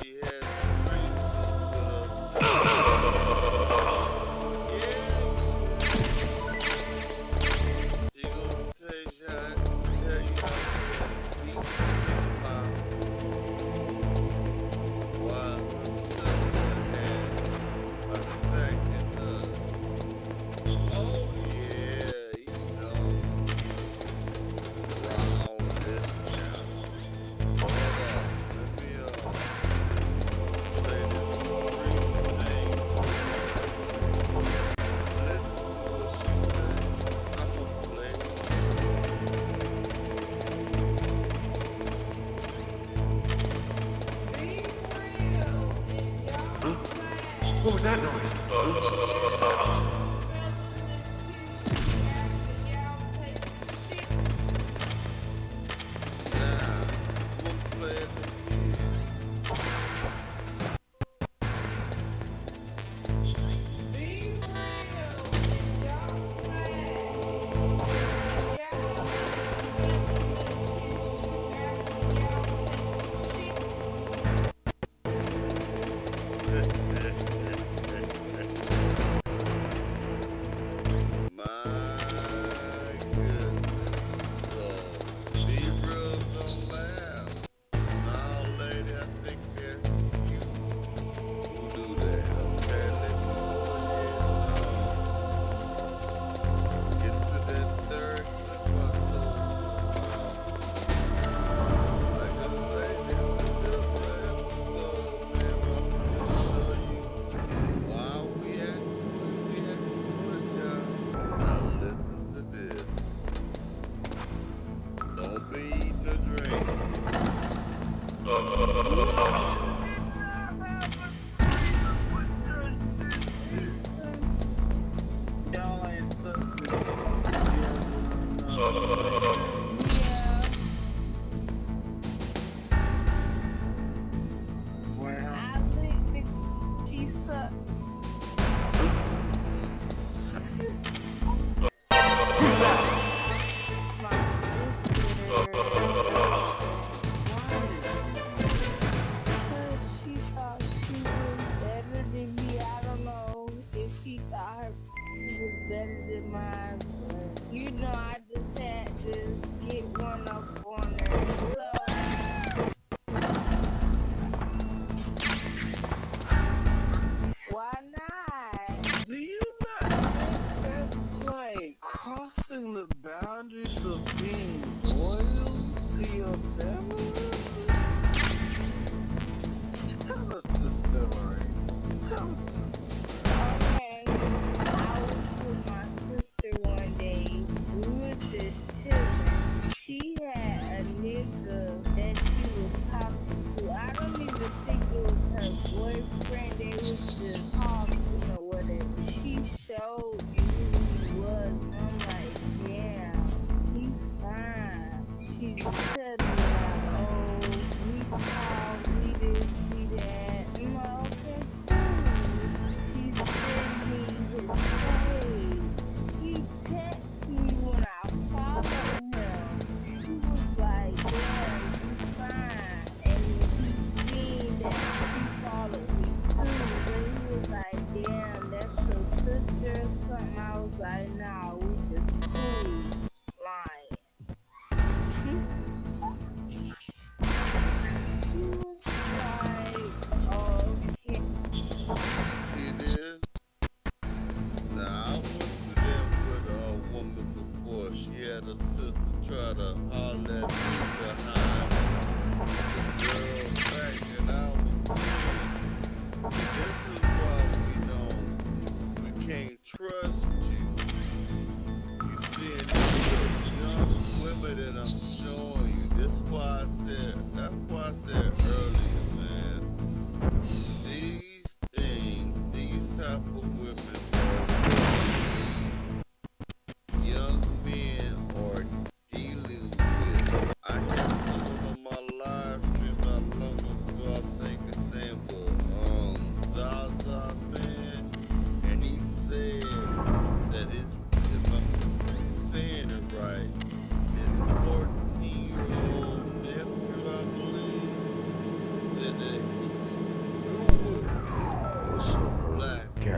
she had threesomes with herself. She gonna tell you how to beat by while her sister had a second. Oh yeah, you know, rock on this channel. Hold on, let me play this brief thing. Listen to what she said. I'm gonna play What was that noise? now. I'm gonna play it again.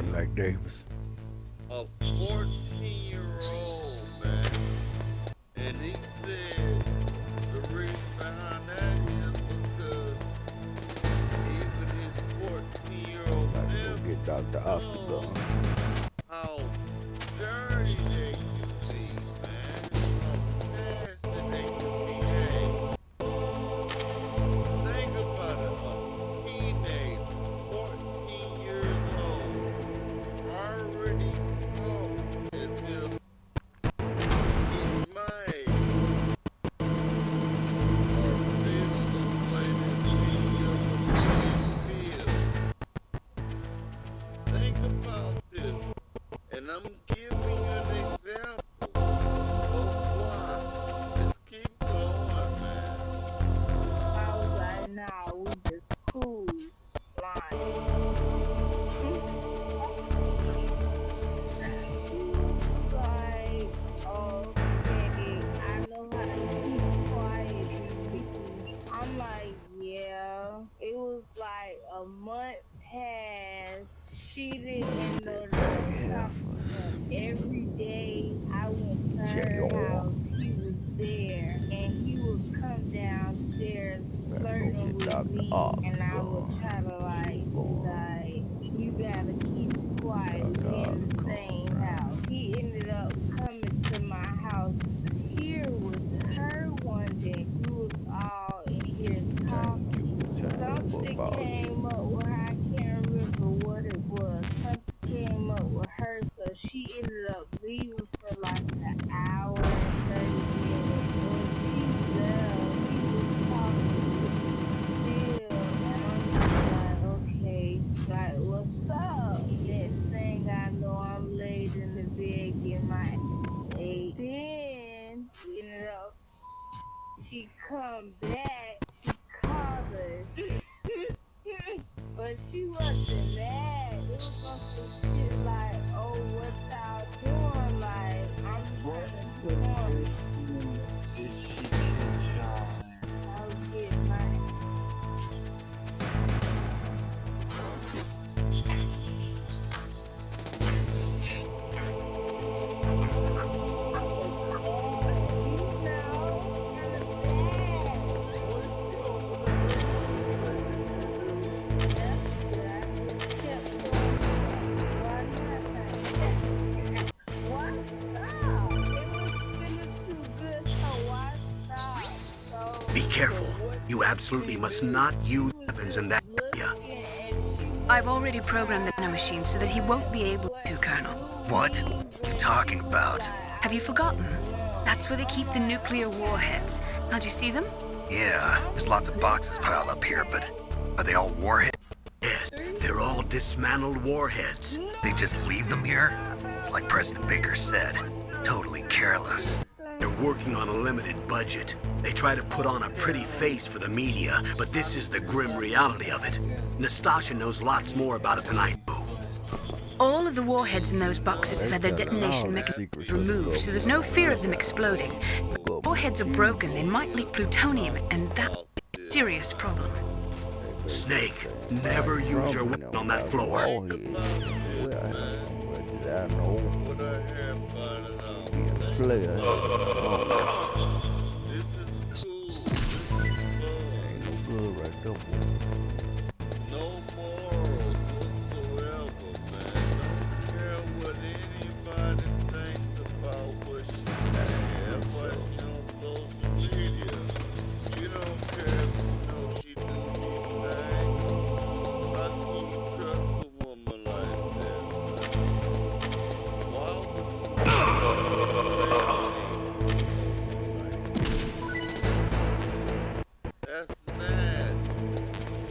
Somebody like Davis. A 14-year-old, man. And he said the reason behind that is because even his 14-year-old nephew Get Dr. Oscar done. how dirty they can be, man. How nasty they can behave. Think about it. A teenager, 14 years old, already talks as if he's my age. Or feels the way that she feels. Think about this. And I'm giving you an example of why. Just keep going, man. I was like, nah, we just cool, flying. Like, okay, I know how to keep quiet and speaking. I'm like, yeah. It was like a month past. She didn't know that I talked to her. Every day I went to her house, he was there, and he would come downstairs flirting with me, and I would try to like, you gotta keep it quiet. We in the same house. He ended up coming to my house here with her one day. We was all in here talking. Something came up with her. I can't remember what it was. Something came up with her, so she ended up leaving for like an hour and 30 minutes. When she left, he was talking still, and I'm just like, okay, like, what's up? Next thing I know, I'm laid in the bed getting my ass ate. Then, she come back, she called us. But she wasn't mad. It was on some shit like, oh, what y'all doing? Like, I'm trying to perform. I'll get my Be careful. You absolutely must not use weapons in that area. I've already programmed the nanomachine so that he won't be able to, Colonel. What are you talking about? Have you forgotten? That's where they keep the nuclear warheads. Can't you see them? Yeah, there's lots of boxes piled up here, but are they all warheads? Yes, they're all dismantled warheads. They just leave them here? It's like President Baker said. Totally careless. They're working on a limited budget. They try to put on a pretty face for the media, but this is the grim reality of it. Nastasha knows lots more about it than I do. All of the warheads in those boxes have had their detonation mechanisms removed, so there's no fear of them exploding. If the warheads are broken, they might leak plutonium, and that's a serious problem. Snake, never use your weapon on that floor. I know. Player. This is cool. Ain't no good right there, boy. No morals whatsoever, man. Don't care what anybody thinks about what she said, but on social media. You don't care if you know she do these things. How can you trust a woman like that? Why would you That's nasty.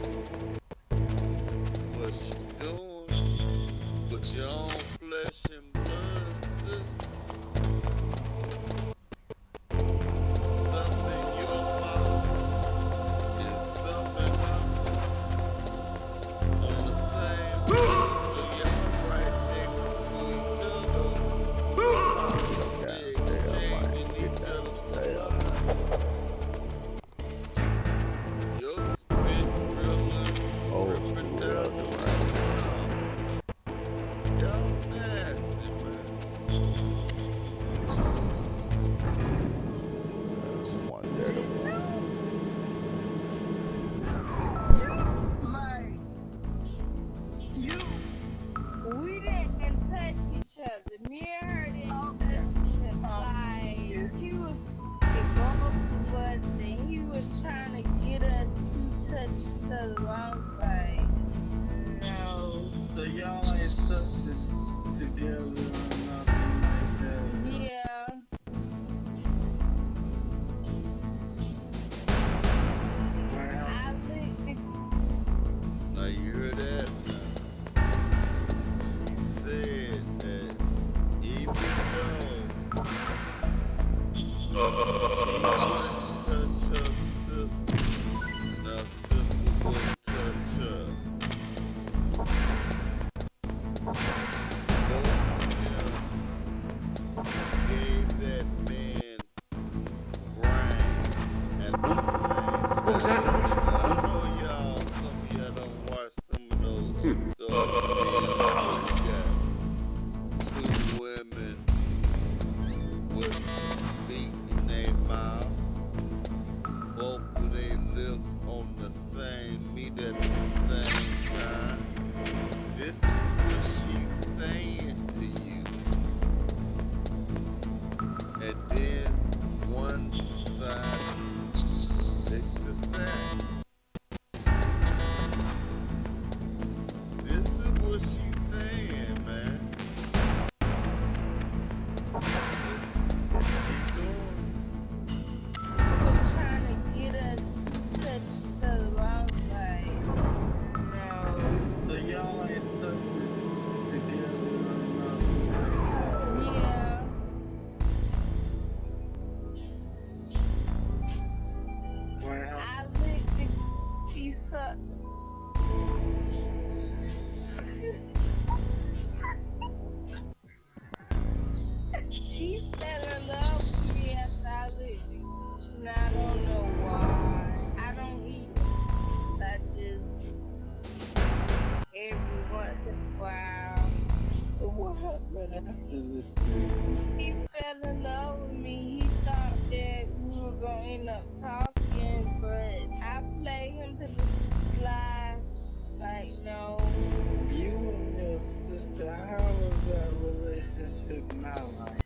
what happened after this person? He fell in love with me. He thought that we were gonna end up talking, but I played him to the slide. Like, no. You and your sister, how was that relationship now? Like,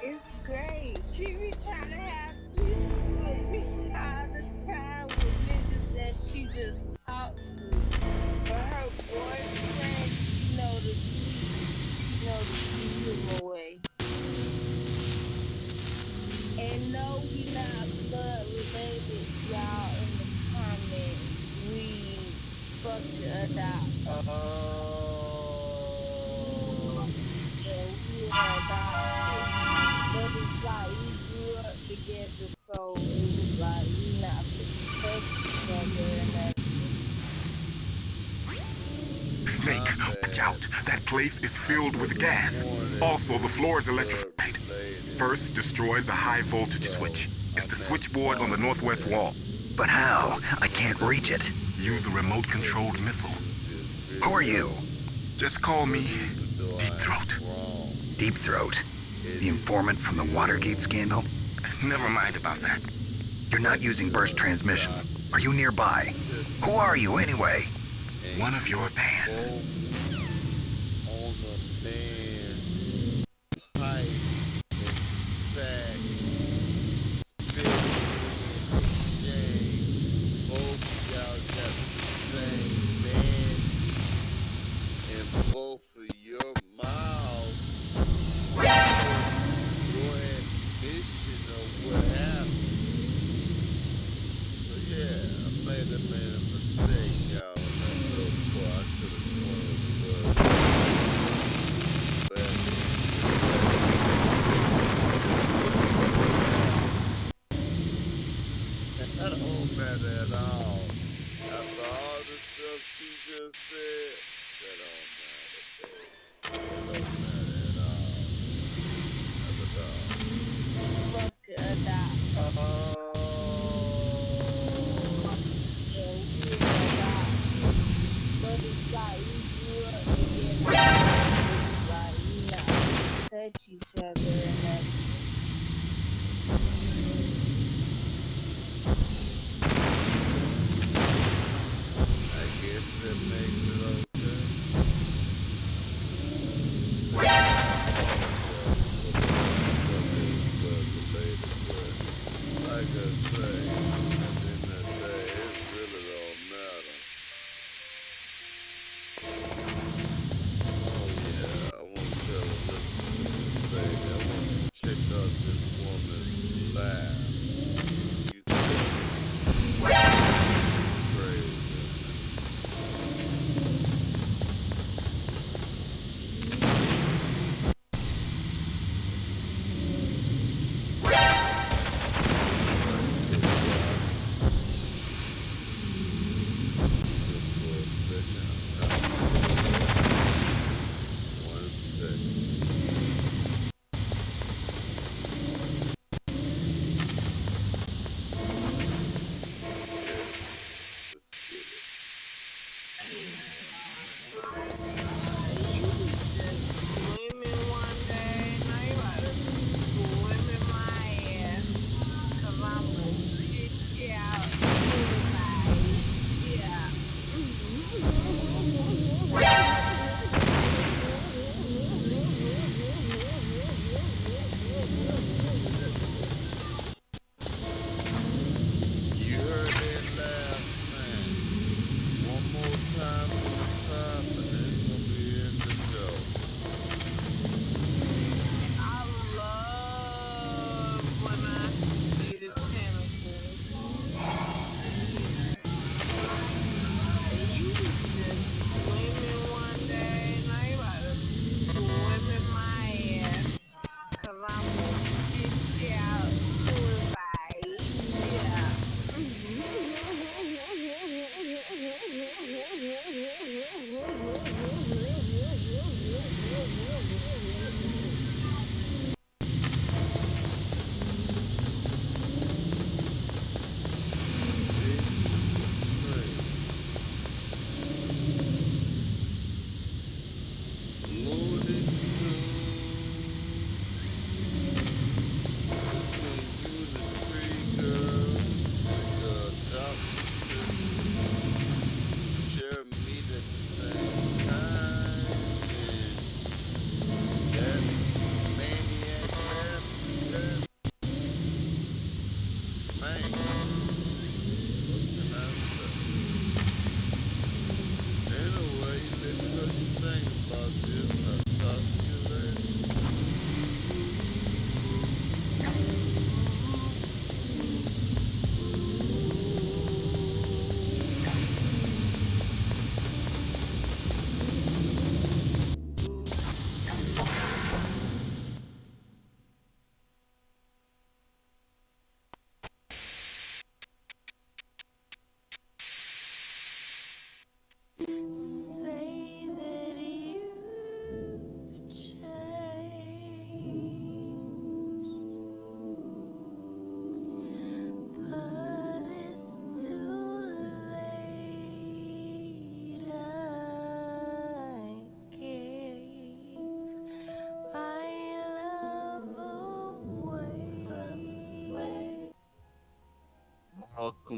it's great. She be trying to have people with me all the time with niggas that she just talked to. But her boyfriend, she know to keep him away. And no, we not blood related, y'all, in the comments. We fucked the adopt. Yeah, we were adopted. But it's like we grew up together, so it was like we not supposed to touch each other and everything. Snake, watch out. That place is filled with gas. Also, the floor is electrified. First, destroy the high voltage switch. It's the switchboard on the northwest wall. But how? I can't reach it. Use a remote-controlled missile. Who are you? Just call me Deep Throat. Deep Throat? The informant from the Watergate scandal? Never mind about that. You're not using burst transmission. Are you nearby? Who are you, anyway? One of your bands. On the man, pipe, and sack, spit, exchange. Both of y'all got the same band, and both of your mouths, your admission of what happened. So yeah, I made a mistake, y'all. I could have sworn it was. That don't matter at all. After all the stuff she just said, that don't matter, babe. That don't matter at all. Not at all. Fuck the adopt. But it's like we grew up together. Like we not touch each other and everything. I guess that makes it okay. Like I say, at the end of the day, it really don't matter. Oh yeah, I want to tell her, listen to this thing.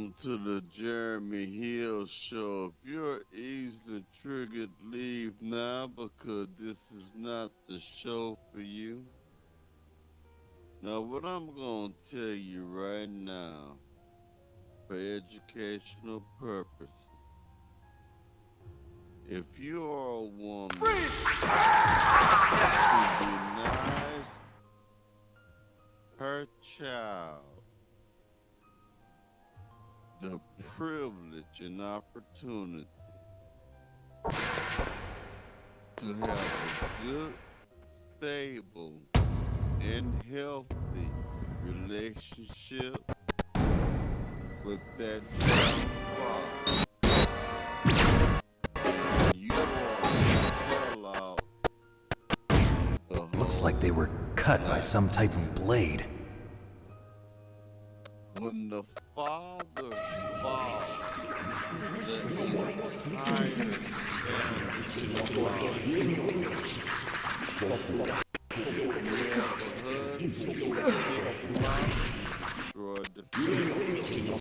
Welcome to the Jeremy Hill Show. If you're easily triggered, leave now because this is not the show for you. Now, what I'm going to tell you right now, for educational purposes, if you are a woman who denies her child the privilege and opportunity to have a good, stable, and healthy relationship with that child father, you are a sellout. Looks like they were cut by some type of blade. When the father falls, the entire It's a ghost. Destroyed the family.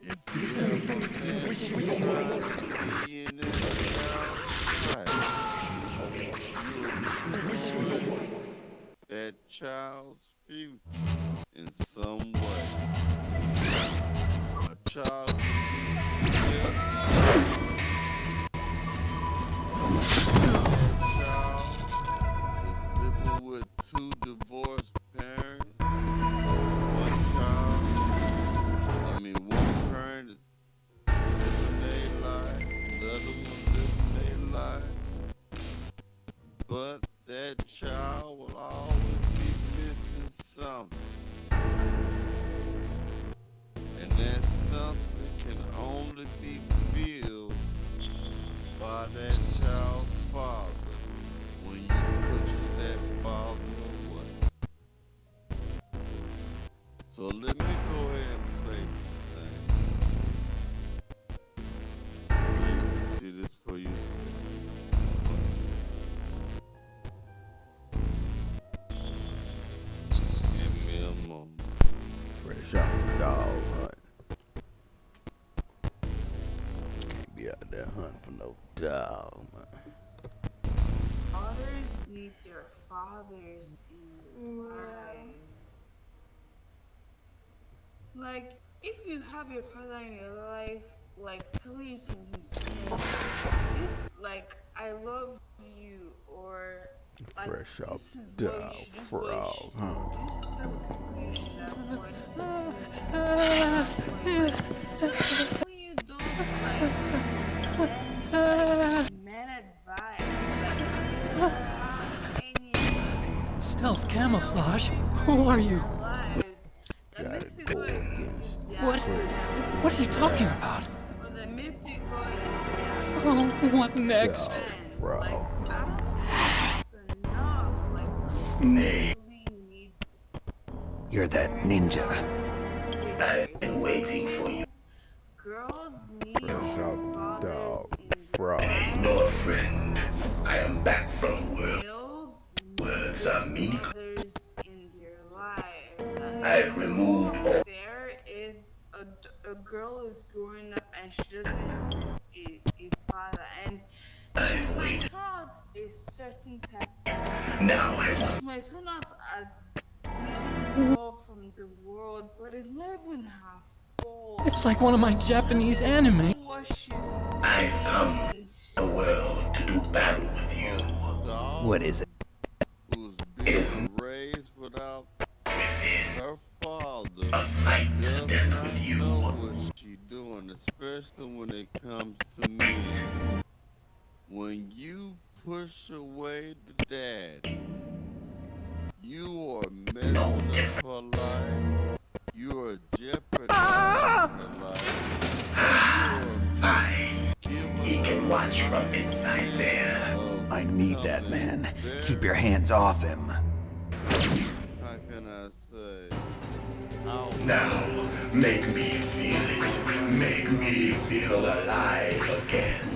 If you have a man trying to be in that that child's future in some way. A child is living with two divorced parents. One parent is living their life, the other one living their life. But that child will always be missing something. And that something can only be filled by that child's father when you push that father away. So let me go ahead and play the thing. So you can see this for yourself. Give me a moment. Fresh out the dog hunt. Can't be out there hunting for no dog, man. Daughters need their fathers in their lives. Like, if you have your father in your life, like, tell you something, this, like, I love you, or like, Fresh out this is the what dog you should, frog, this is something you do, like, man advice. Stealth camouflage? Who are you? Got it go against What are you talking about? Oh, what next? frog. Snake. You're that ninja. I've been waiting for you. Girls need Fresh out the dog frog. Hey, no friend. I am back from the world. Words are meaningless. in their lives. I've removed all. There is a girl is growing up and she doesn't have a father, and I've waited. not a certain type. Now I want. It might turn out as all from the world, but it's not even half full. It's like one of my Japanese anime. I've come to the world to do battle with you. What is it? Who's been raised without her father. A fight to the death with you. Know what she doing, especially when it comes to me. When you push away the dad, you are messing up her life. You are jeopardizing her life. He can watch from inside there. I need that man. Keep your hands off him. How can I say? Now, make me feel it. Make me feel alive again.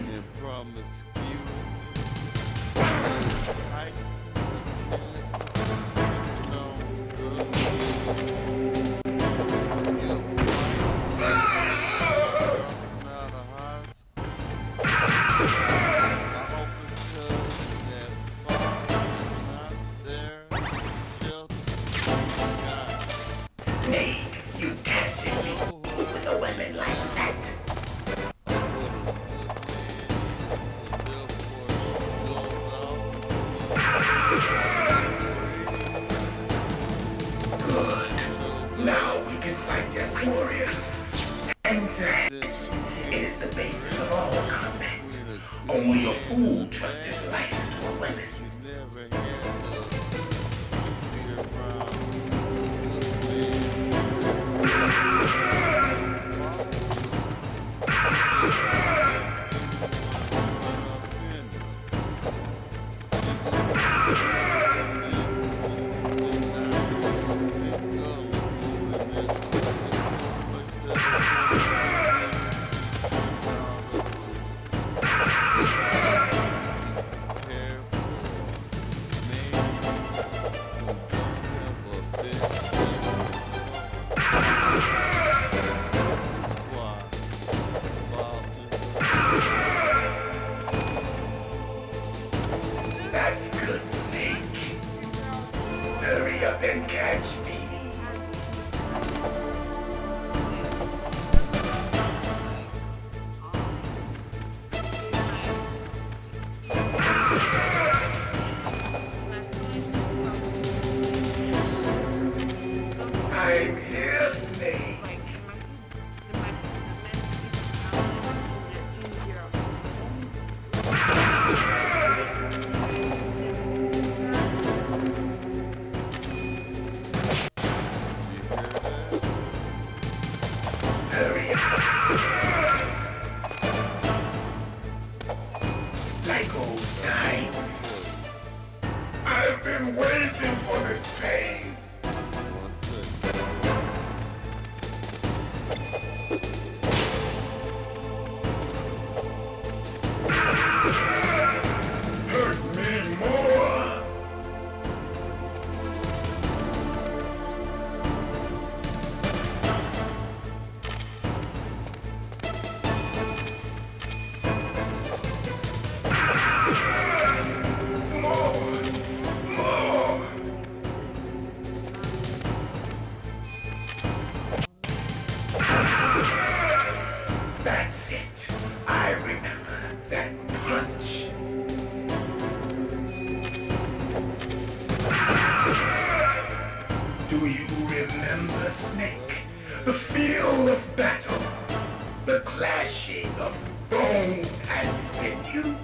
is the basis of all combat. Only a fool trusts his life to a weapon. That's good, Snake. Hurry up and catch me. I'm here, Snake. Hurry up. Like old times. I've been waiting for this pain. Hurt me more. More. That's it. I remember that punch. Do you remember, Snake? The feel of battle. The clashing of bone and sinew.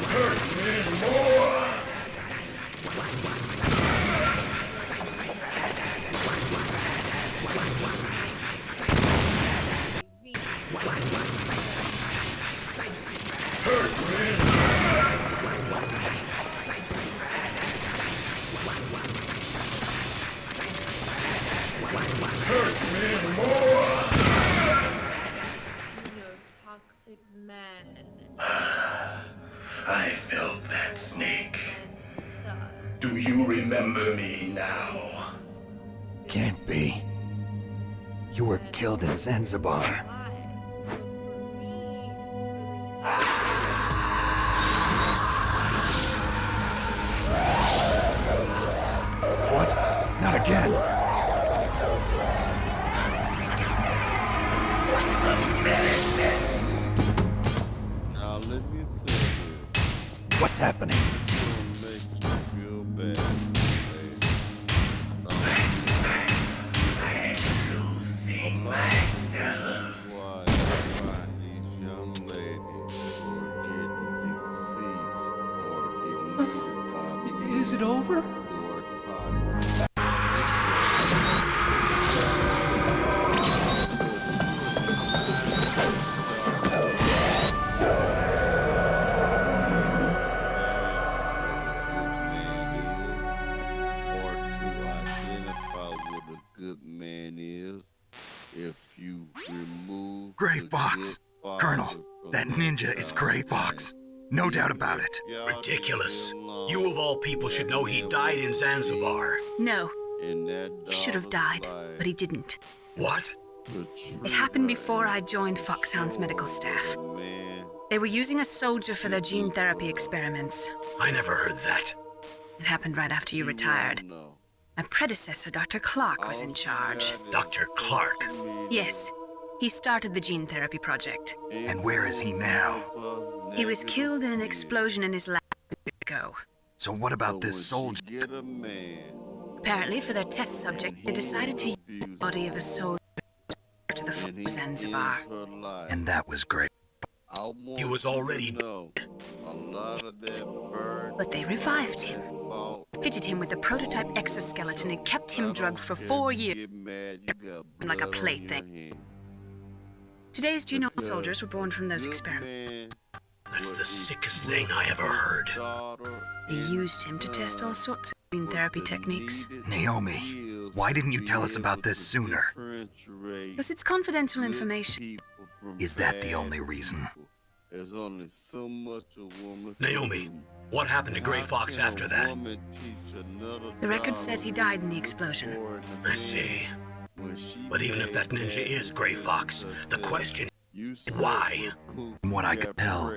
Hurt me more. Hurt me more. Toxic man. I felt that, Snake. Do you remember me now? Can't be. You were killed in Zanzibar. What? Not again. Now let me say this. What's happening? It'll make you feel bad. I'm losing myself. Why these young ladies were getting deceased or getting by Is it over? or caught. Gray Fox. Colonel, that ninja is Gray Fox. No doubt about it. Ridiculous. You of all people should know he died in Zanzibar. No. He should have died, but he didn't. What? It happened before I joined Foxhound's medical staff. They were using a soldier for their gene therapy experiments. I never heard that. It happened right after you retired. My predecessor, Dr. Clark, was in charge. Dr. Clark? Yes. He started the gene therapy project. And where is he now? He was killed in an explosion in his lab a year ago. So what about this soldier? Apparently, for their test subject, they decided to use the body of a soldier to the fort of Zanzibar. And that was great. He was already dead. But they revived him, fitted him with a prototype exoskeleton, and kept him drugged for 4 years like a plaything. Today's genome soldiers were born from those experiments. That's the sickest thing I ever heard. They used him to test all sorts of gene therapy techniques. Naomi, why didn't you tell us about this sooner? Because it's confidential information. Is that the only reason? There's only so much a woman. Naomi, what happened to Gray Fox after that? The record says he died in the explosion. I see. But even if that ninja is Gray Fox, the question is why? From what I could tell,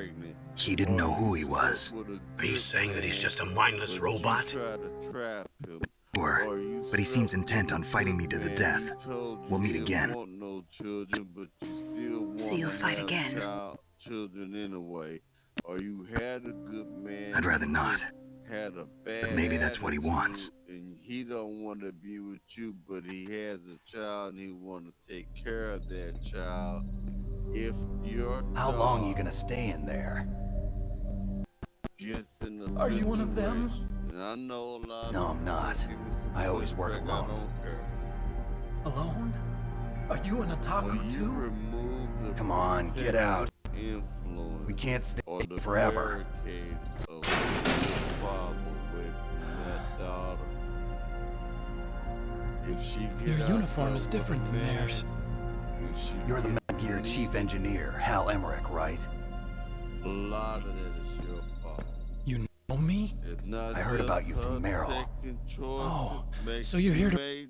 he didn't know who he was. Are you saying that he's just a mindless robot? Sure, but he seems intent on fighting me to the death. We'll meet again. So you'll fight again? I'd rather not. But maybe that's what he wants. And he don't want to be with you, but he has a child and he want to take care of that child. If you're How long are you gonna stay in there? Are you one of them? I know a lot. No, I'm not. I always work alone. Alone? Are you an otaku too? Come on, get out. We can't stay forever. Your uniform is different than theirs. You're the Metal Gear Chief Engineer, Hal Emmerich, right? A lot of that is your fault. You know me? I heard about you from Meryl. Oh, so you're here to...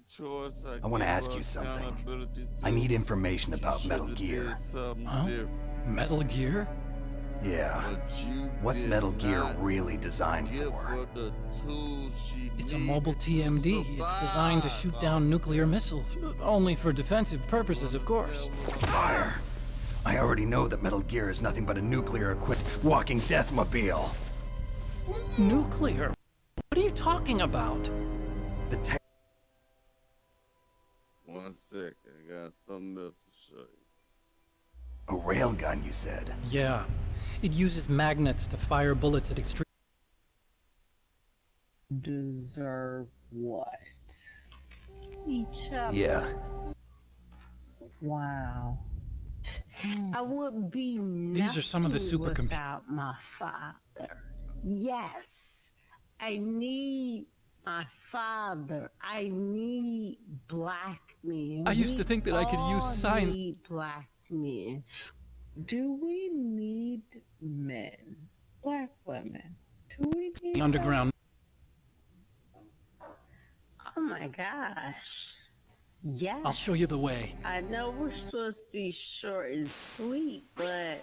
I want to ask you something. I need information about Metal Gear. Huh? Metal Gear? Yeah. What's Metal Gear really designed for? It's a mobile TMD. It's designed to shoot down nuclear missiles. Only for defensive purposes, of course. Liar. I already know that Metal Gear is nothing but a nuclear-equipped walking deathmobile. Nuclear? What are you talking about? The tech... 1 second, I got something else to show you. A railgun, you said? Yeah. It uses magnets to fire bullets at extreme... Deserve what? Each other. Yeah. Wow. I would be These are some of the supercomputers without my father. Yes, I need my father. I need black men. I used to think that I could use science. We need black men. Do we need men? Black women? Do we need The underground. Oh my gosh. Yes. I'll show you the way. I know we're supposed to be short and sweet, but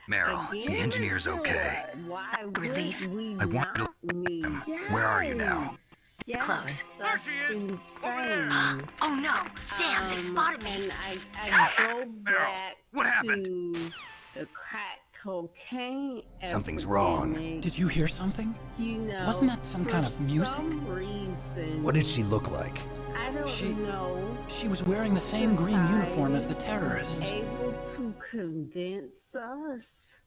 Meryl, the engineer's okay. why Relief. would we I want to need him. Where are you now? Yes, Close. That's insane. Oh no! Damn, they spotted me! And I go back what happened? to the crack cocaine. Something's wrong. epidemic. Did you hear something? You know, Wasn't that some kind of music? For some reason, What did she look like? I don't know. She was wearing the same green uniform as the terrorists. Able to convince us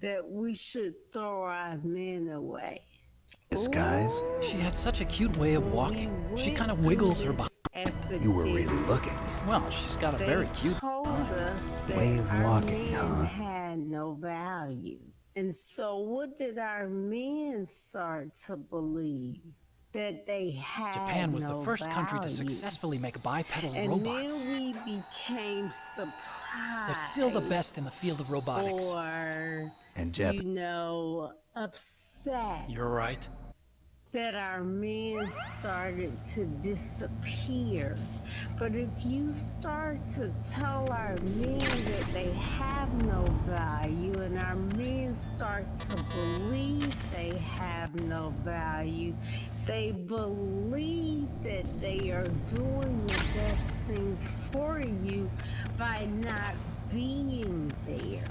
that we should throw our men away. Disguise? She had such a cute way of walking. She kind of wiggles her body. You were really looking. Well, she's got a very cute told us that way of our walking, men huh? had no value. And so what did our men start to believe? That they had Japan was the no first country to value. successfully make bipedal And robots. then we became surprised. They're still the best in the field of robotics. Or, And Jeb, you know, upset. You're right. that our men started to disappear. But if you start to tell our men that they have no value, and our men start to believe they have no value, they believe that they are doing the best thing for you by not being there.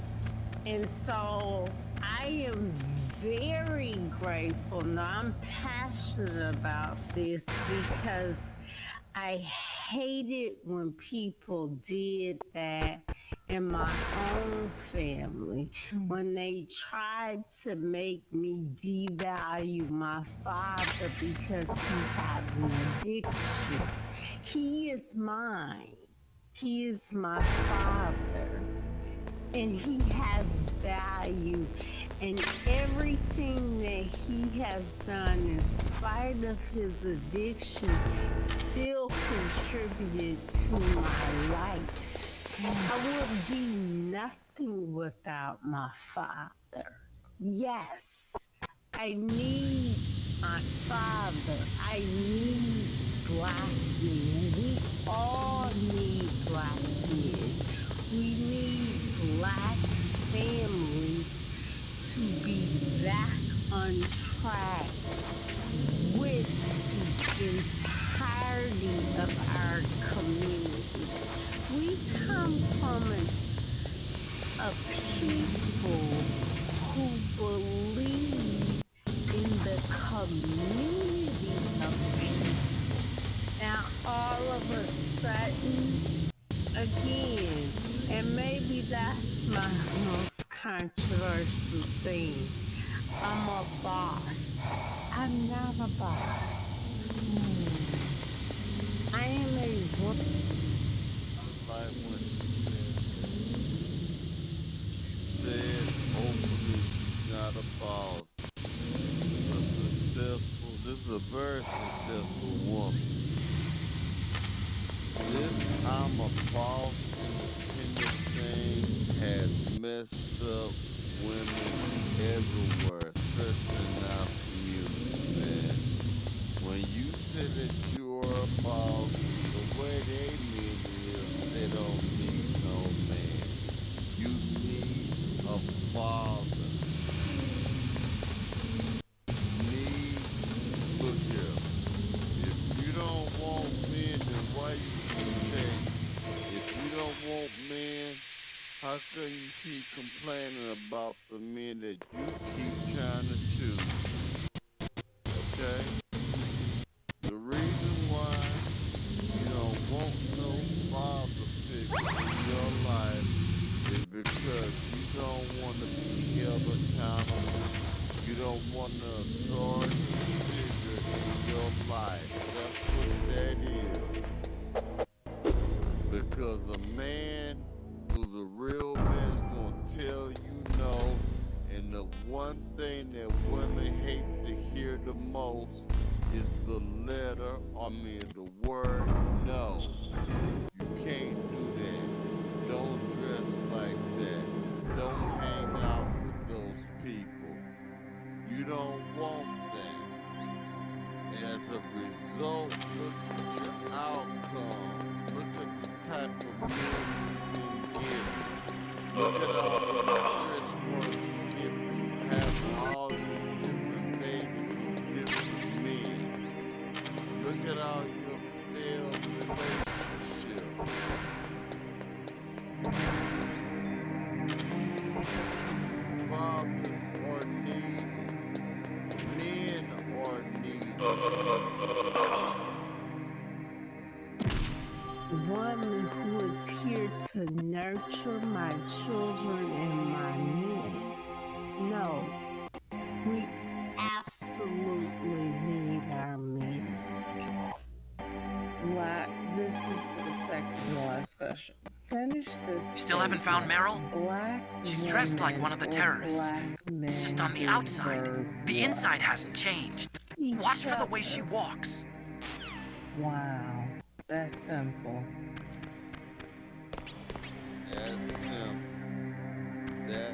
And so I am very grateful. Now, I'm passionate about this because I hated when people did that in my own family, when they tried to make me devalue my father because he had an addiction. He is mine. He is my father. And he has value, and everything that he has done in spite of his addiction still contributed to my life. I would be nothing without my father. Yes, I need my father. I need black men. We all need black men. We need black families to be back on track with the entirety of our community. We come from a people who believe in the community of people. Now, all of a sudden, again, and maybe that's my most controversial thing, I'm a boss. I'm not a boss. I am a woman. Like when she said openly she's not a boss. This is a very successful woman. This I'm a boss in this thing has messed up women everywhere, especially in our community, man. When you say that you're a boss, the way they mean it is they don't need no man. You need a father. Look here. If you don't want men, then why you keep chasing? If you don't want men, how can you keep complaining about the men that you keep trying to choose? Okay? The reason why you don't want no father figure in your life is because you don't want to be held accountable. You don't want an authority figure in your life. That's what that is. Because a man who's a real man is going to tell you no. And the one thing that women hate to hear the most is the word no. You can't do that. Don't dress like that. Don't hang out with those people. You don't want that. And as a result, look at your outcomes. Look at the type of men you've been getting. Look at all the rich ones you get from having all these different babies from different men. Look at all your failed relationships. Fathers are needed. Men are needed. Woman who is here to nurture my children and my men. No, we absolutely need our men. This is the second last question. Finish this. Still haven't found Meryl? Black She's dressed like one of the terrorists. It's just on the outside. The inside hasn't changed. Watch for the way she walks. Wow, that's simple. That's simple. That